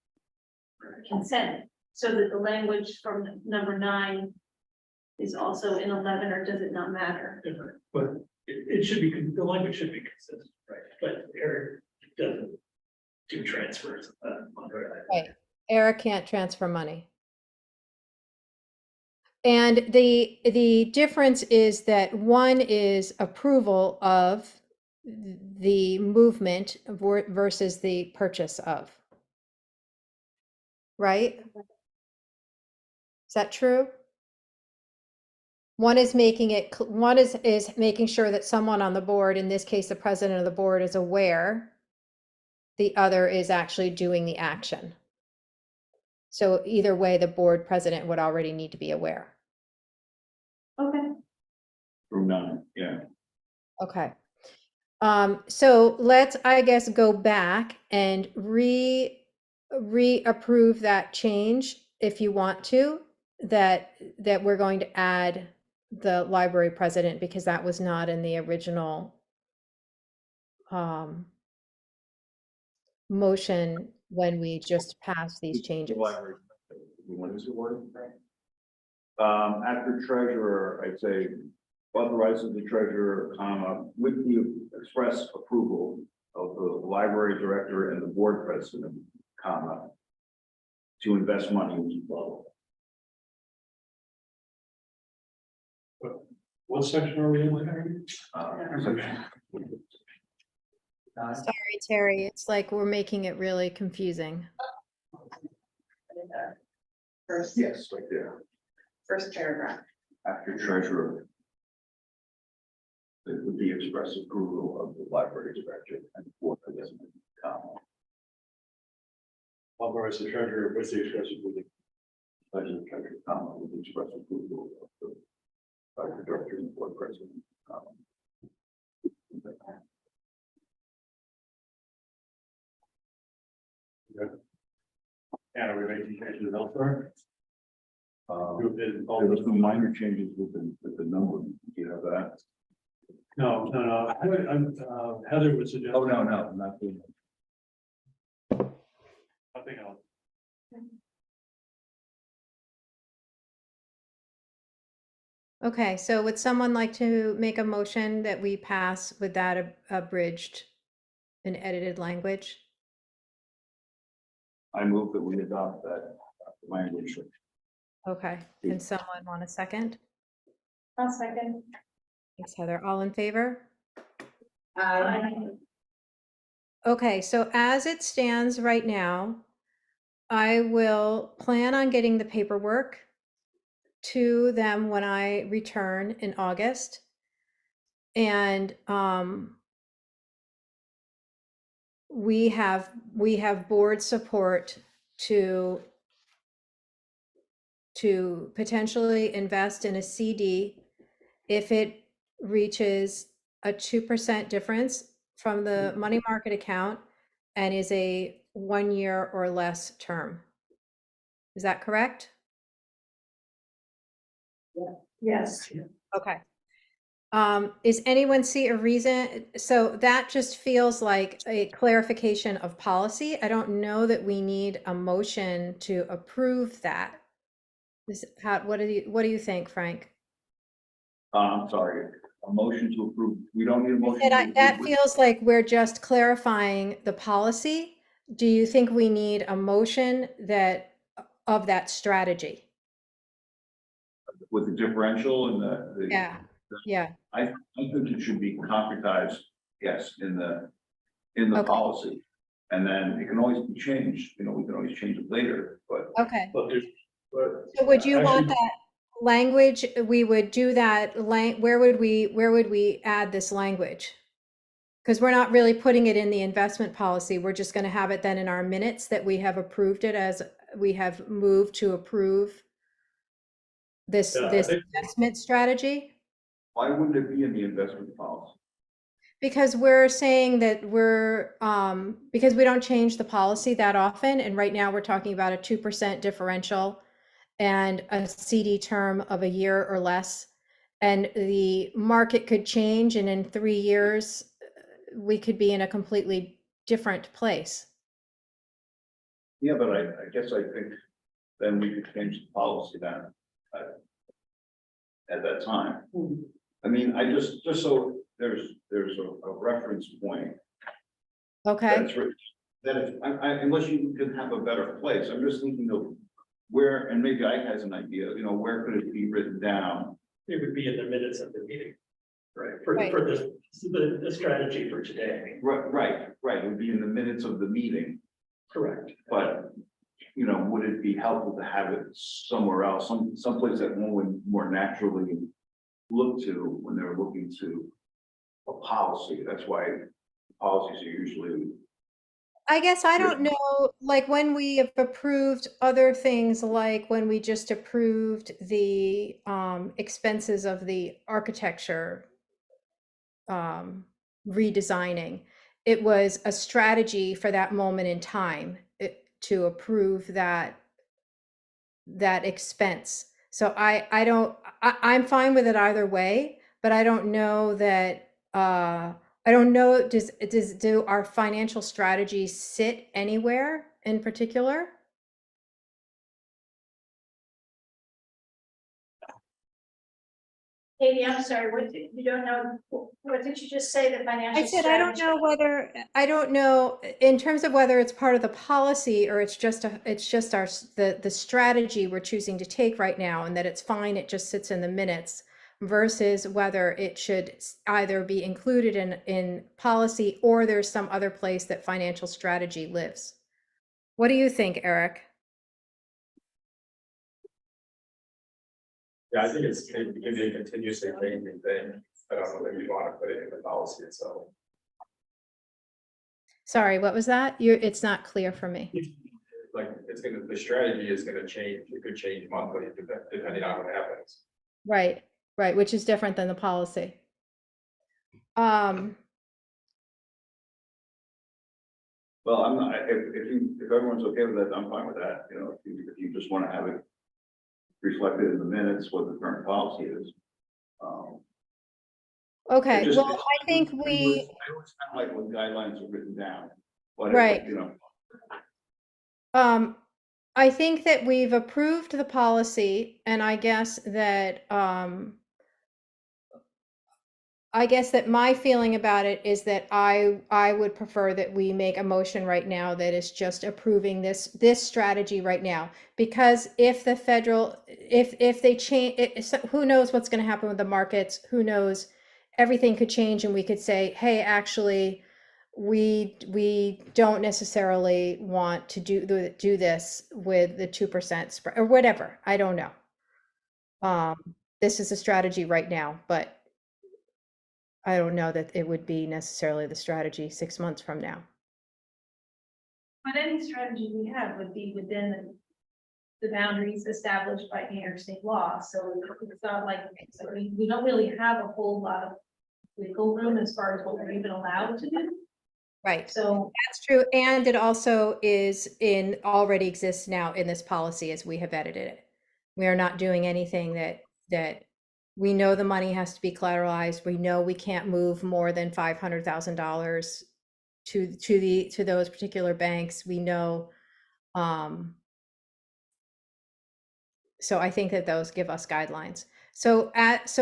consent, so that the language from number 9 is also in 11, or does it not matter? Different, but it should be, the language should be consistent, right? But Eric doesn't do transfers. Right. Eric can't transfer money. And the difference is that one is approval of the movement versus the purchase of. Right? Is that true? One is making it, one is making sure that someone on the board, in this case, the president of the board, is aware. The other is actually doing the action. So either way, the board president would already need to be aware. Okay. Through 9, yeah. Okay. So let's, I guess, go back and reapprove that change if you want to, that we're going to add the library president because that was not in the original motion when we just passed these changes. What is the word? After treasurer, I'd say authorizes the treasurer, comma, with the express approval of the library director and the board president, comma, to invest money into bubble. What section are we in, Larry? Sorry, Terry, it's like we're making it really confusing. First, Yes, right there, first paragraph. after treasurer. It would be express approval of the library director and the board president, comma. Authorize the treasurer with the express approval. President, treasurer, comma, with the express approval of the library director and the board president, comma. And are we making changes elsewhere? There was some minor changes with the number, do you have that? No, Heather would suggest. Oh, no, not the. Nothing else. Okay, so would someone like to make a motion that we pass with that abridged and edited language? I move that we adopt that language. Okay, and someone want a second? I'll second. Thanks, Heather. All in favor? Um, Okay, so as it stands right now, I will plan on getting the paperwork to them when I return in August. And we have board support to potentially invest in a CD if it reaches a 2% difference from the money market account and is a 1 year or less term. Is that correct? Yes. Okay. Is anyone see a reason? So that just feels like a clarification of policy. I don't know that we need a motion to approve that. What do you think, Frank? I'm sorry, a motion to approve, we don't need a motion. That feels like we're just clarifying the policy. Do you think we need a motion of that strategy? With the differential and the. Yeah. I think it should be concretized, yes, in the Okay. policy. And then it can always be changed, we can always change it later, but. Okay. But So would you want actually- that language? We would do that, where would we add this language? Because we're not really putting it in the investment policy. We're just going to have it then in our minutes that we have approved it as we have moved to approve this Yeah, I think- investment strategy. Why wouldn't it be in the investment policy? Because we're saying that because we don't change the policy that often, and right now we're talking about a 2% differential and a CD term of a year or less. And the market could change, and in 3 years, we could be in a completely different place. Yeah, but I guess I think then we could change the policy then. At that time. I mean, I just so there's a reference point. Okay, That's right. That if, unless you can have a better place, I'm just thinking of where, and maybe I has an idea, where could it be written down? It would be in the minutes of the meeting. Right. For this, the strategy for today. Right, it would be in the minutes of the meeting, Correct. but, would it be helpful to have it somewhere else, someplace that one would more naturally look to when they're looking to a policy? That's why policies are usually I guess I don't know, like when we have approved other things, like when we just approved the expenses of the architecture redesigning, it was a strategy for that moment in time to approve that expense. So I'm fine with it either way, but I don't know that I don't know, do our financial strategies sit anywhere in particular? Katie, I'm sorry, you don't know, what did you just say, the financial I said, I don't strategy? know whether, I don't know in terms of whether it's part of the policy or it's just the strategy we're choosing to take right now, and that it's fine, it just sits in the minutes, versus whether it should either be included in policy or there's some other place that financial strategy lives. What do you think, Eric? Yeah, I think it can be a continuously changing thing. I don't know that you want to put it in the policy itself. Sorry, what was that? It's not clear for me. Like, the strategy is gonna change, it could change monthly depending on what happens. Right, right, which is different than the policy. Well, I'm not, if everyone's okay with that, I'm fine with that, you know, if you just want to have it reflected in the minutes what the current policy is. Okay, It just- well, I think I we, always kind of like when guidelines are written down. But Right. you know, I think that we've approved the policy, and I guess that my feeling about it is that I would prefer that we make a motion right now that is just approving this strategy right now. Because if the federal, if they change, who knows what's going to happen with the markets? Who knows? Everything could change, and we could say, hey, actually, we don't necessarily want to do this with the 2% spread or whatever. I don't know. This is a strategy right now, but I don't know that it would be necessarily the strategy 6 months from now. But any strategy we have would be within the boundaries established by New York State law, so it's not like, so we don't really have a whole lot of wiggle room as far as what we're even allowed to do, Right. so. That's true. And it also already exists now in this policy as we have edited it. We are not doing anything that we know the money has to be collateralized. We know we can't move more than $500,000 to those particular banks. We know, so I think that those give us guidelines. So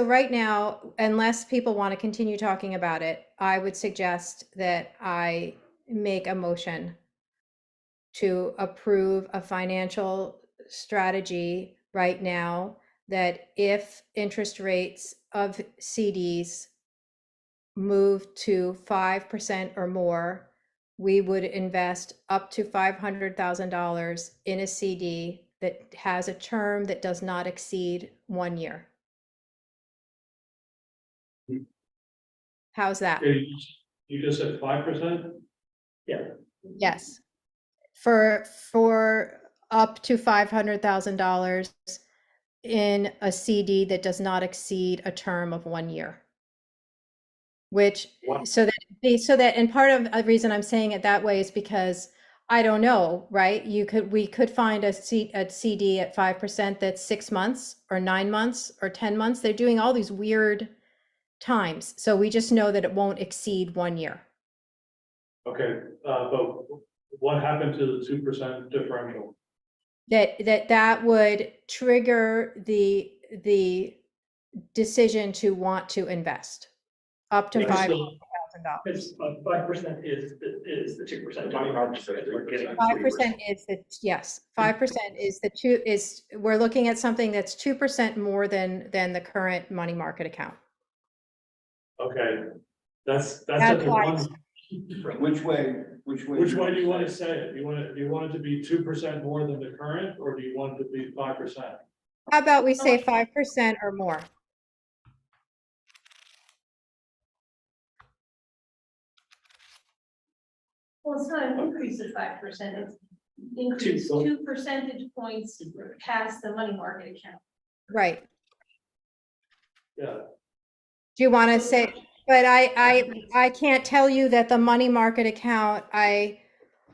right now, unless people want to continue talking about it, I would suggest that I make a motion to approve a financial strategy right now that if interest rates of CDs move to 5% or more, we would invest up to $500,000 in a CD that has a term that does not exceed 1 year. How's that? Okay, you just said 5%? Yeah, Yes. For up to $500,000 in a CD that does not exceed a term of 1 year. Which, Wow. so that, and part of the reason I'm saying it that way is because I don't know, right? We could find a CD at 5% that's 6 months or 9 months or 10 months. They're doing all these weird times. So we just know that it won't exceed 1 year. Okay, but what happened to the 2% differential? That would trigger the decision to want to invest up to Yeah, so- $500,000. because 5% is the 2%. 5% is yes, 5% is we're looking at something that's 2% more than the current money market account. Okay, that's That's at the why one. which way? Which way do you want to say it? Do you want it to be 2% more than the current, or do you want it to be 5%? How about we say 5% or more? Well, it's not an increase of 5%, it's increase 2 percentage points past the money market account. Right. Yeah, Do you want to say, but I can't tell you that the money market account,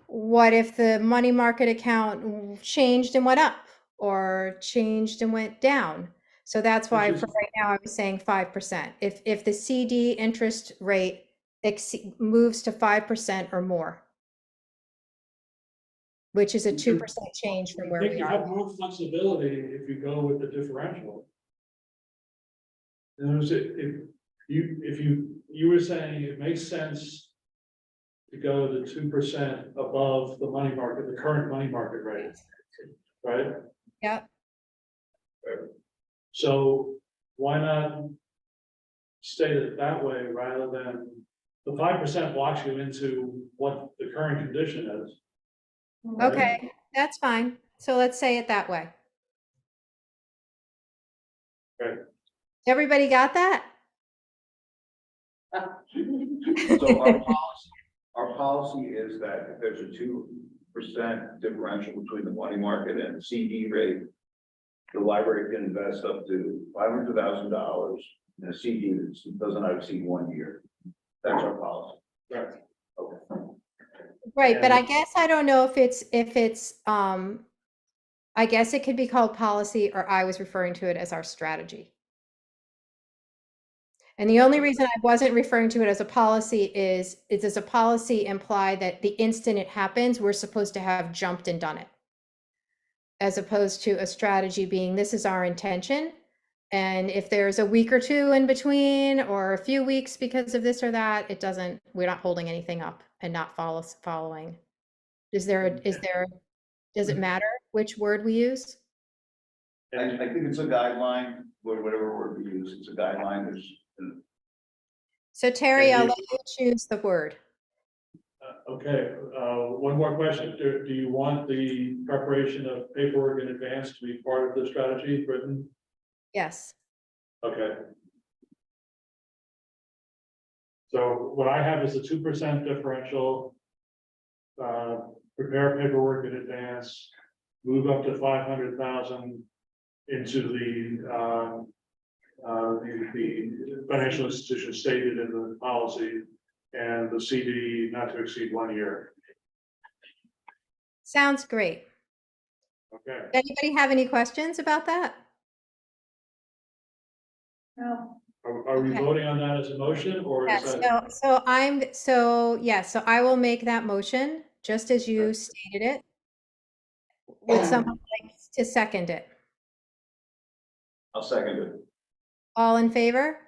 what if the money market account changed and went up or changed and went down? So that's why Which is- for right now, I was saying 5%. If the CD interest rate moves to 5% or more, which is a 2% change from I where think we you are. have more flexibility if you go with the differential. And if you were saying it makes sense to go to 2% above the money market, the current money market rate, right? Yep. So why not state it that way rather than the 5% locks you into what the current condition is? right? Okay, that's fine. So let's say it that way. Right. Everybody got that? So our policy is that if there's a 2% differential between the money market and the CD rate, the library can invest up to $500,000 in a CD that doesn't exceed 1 year. That's our policy. Right. Okay. Right, but I guess I don't know if it's I guess it could be called policy, or I was referring to it as our strategy. And the only reason I wasn't referring to it as a policy is does a policy imply that the instant it happens, we're supposed to have jumped and done it? As opposed to a strategy being, this is our intention. And if there's a week or two in between, or a few weeks because of this or that, we're not holding anything up and not following. Does it matter which word we use? I think it's a guideline, whatever word we use, it's a guideline, So Terry, I'll you- let you choose the word. Okay, one more question. Do you want the preparation of paperwork in advance to be part of the strategy written? Yes. Okay. So what I have is a 2% differential. Prepare paperwork in advance, move up to 500,000 into the financial institution stated in the policy, and the CD not to exceed 1 year. Sounds great. Okay. Anybody have any questions about that? No, Are we Okay. voting on that as a motion or is Yes, that? so I will make that motion, just as you stated it. Would someone like to second it? I'll second it. All in favor?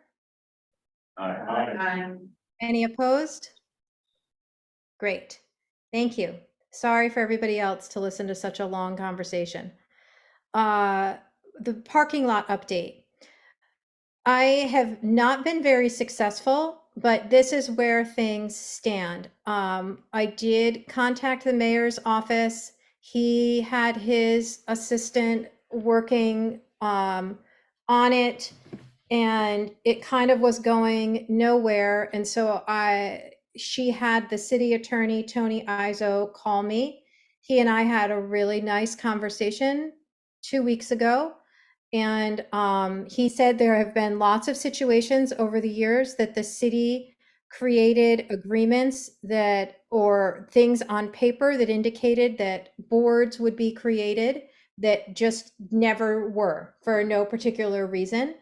Aye. Any opposed? Great, thank you. Sorry for everybody else to listen to such a long conversation. The parking lot update. I have not been very successful, but this is where things stand. I did contact the mayor's office. He had his assistant working on it, and it kind of was going nowhere. And so she had the city attorney, Tony Izzo, call me. He and I had a really nice conversation 2 weeks ago. And he said there have been lots of situations over the years that the city created agreements or things on paper that indicated that boards would be created that just never were for no particular reason.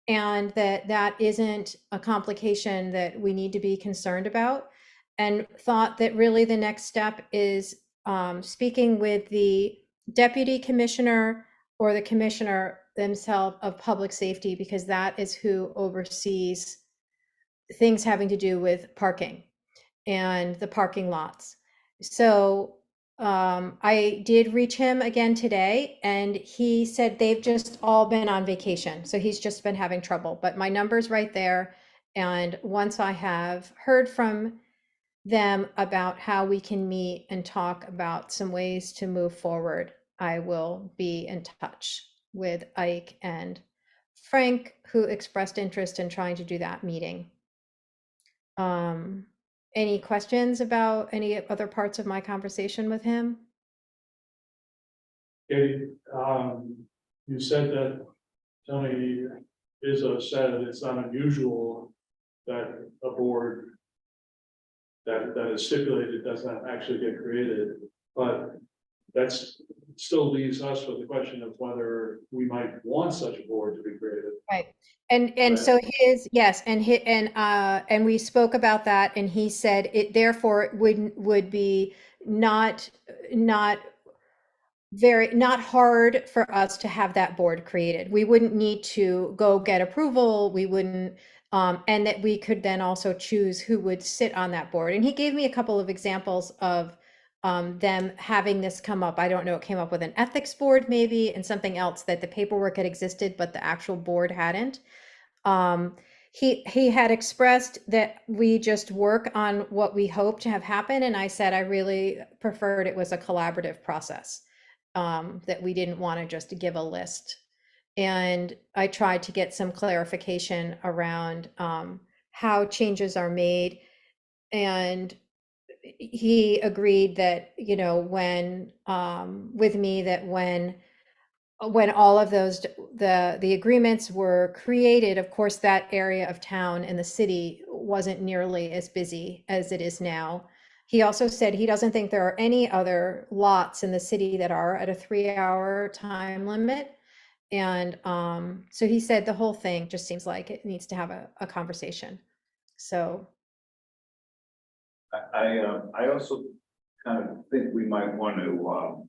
And that isn't a complication that we need to be concerned about. And thought that really the next step is speaking with the deputy commissioner or the commissioner themselves of public safety, because that is who oversees things having to do with parking and the parking lots. So I did reach him again today, and he said they've just all been on vacation. So he's just been having trouble, but my number's right there. And once I have heard from them about how we can meet and talk about some ways to move forward, I will be in touch with Ike and Frank, who expressed interest in trying to do that meeting. any questions about any other parts of my conversation with him? Katie, you said that Tony Izzo said it's not unusual that a board that is stipulated does not actually get created, but that's still leaves us with the question of whether we might want such a board to be created. Right. And Right. so his, yes, and we spoke about that, and he said it therefore would be not not hard for us to have that board created. We wouldn't need to go get approval. We wouldn't, and that we could then also choose who would sit on that board. And he gave me a couple of examples of them having this come up. I don't know, it came up with an ethics board maybe, and something else that the paperwork had existed, but the actual board hadn't. He had expressed that we just work on what we hope to have happen. And I said, I really preferred it was a collaborative process, that we didn't want to just give a list. And I tried to get some clarification around how changes are made. And he agreed that, you know, when with me, that when all of those the agreements were created, of course that area of town and the city wasn't nearly as busy as it is now. He also said he doesn't think there are any other lots in the city that are at a 3-hour time limit. And so he said the whole thing just seems like it needs to have a conversation. So I also kind of think we might want to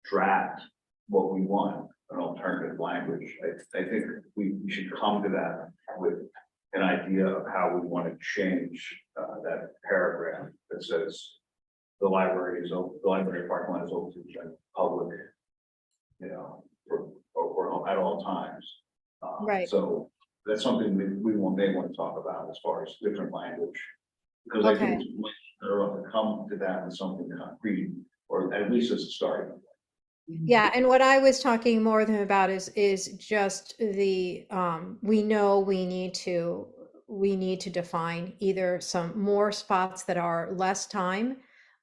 draft what we want, an alternative language. I think we should come to that with an idea of how we want to change that paragraph that says the library parking lot is open to the public, you know, or at all times. Right. So that's something we may want to talk about as far as different language. Because I think it's much better off to come to that with something concrete, or at least as a starting point. yeah, and what I was talking more with him about is just the we know we need to define either some more spots that are less time,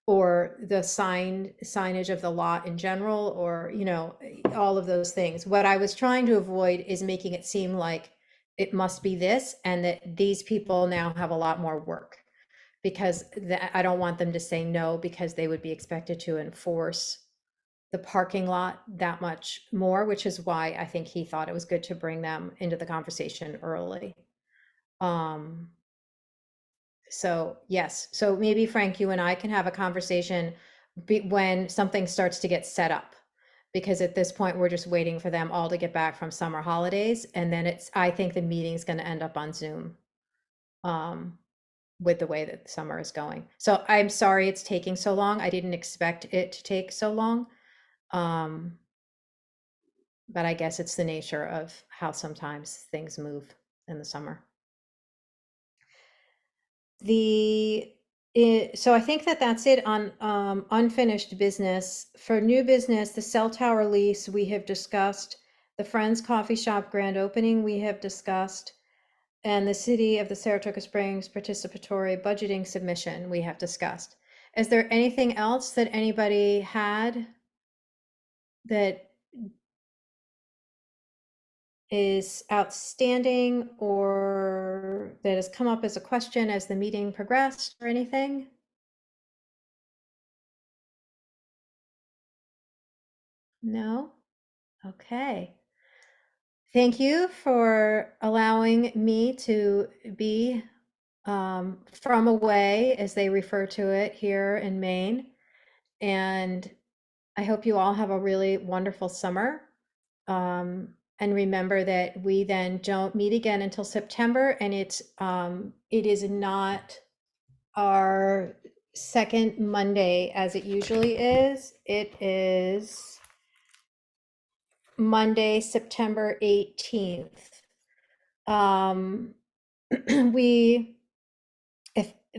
or the signage of the lot in general, or, you know, all of those things. What I was trying to avoid is making it seem like it must be this, and that these people now have a lot more work, because I don't want them to say no, because they would be expected to enforce the parking lot that much more, which is why I think he thought it was good to bring them into the conversation early. So yes, so maybe Frank, you and I can have a conversation when something starts to get set up, because at this point we're just waiting for them all to get back from summer holidays, and then I think the meeting's going to end up on Zoom. With the way that the summer is going. So I'm sorry it's taking so long. I didn't expect it to take so long. But I guess it's the nature of how sometimes things move in the summer. So I think that's it on unfinished business. For new business, the cell tower lease we have discussed, the Friends Coffee Shop grand opening we have discussed, and the City of the Saratoga Springs participatory budgeting submission we have discussed. Is there anything else that anybody had that is outstanding, or that has come up as a question as the meeting progressed, or anything? No? Okay. Thank you for allowing me to be from away, as they refer to it here in Maine. And I hope you all have a really wonderful summer. And remember that we then don't meet again until September, and it is not our second Monday as it usually is. It is Monday, September 18th.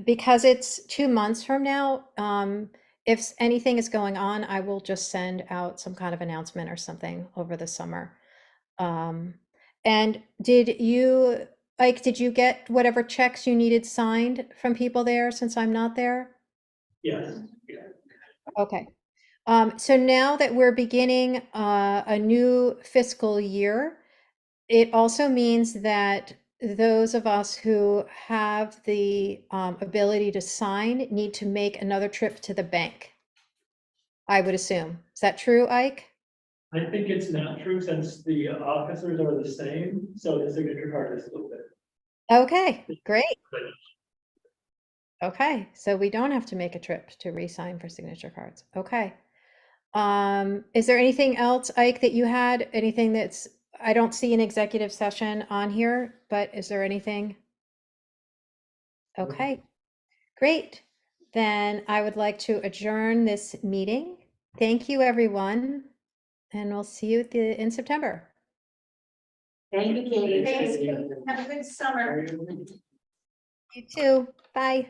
Because it's 2 months from now, if anything is going on, I will just send out some kind of announcement or something over the summer. And did you Ike, did you get whatever checks you needed signed from people there since I'm not there? Yes, Okay. So now that we're beginning a new fiscal year, it also means that those of us who have the ability to sign need to make another trip to the bank. I would assume. Is that true, Ike? I think it's not true since the officers are the same, so the signature card is a little bit. Okay, great. Okay, so we don't have to make a trip to re-sign for signature cards. Okay. Is there anything else, Ike, that you had? Anything that's, I don't see an executive session on here, but is there anything? Okay, great. Then I would like to adjourn this meeting. Thank you, everyone, and we'll see you in September. Thank you, Katie. Thanks, Kate. Have a good summer. You too. Bye.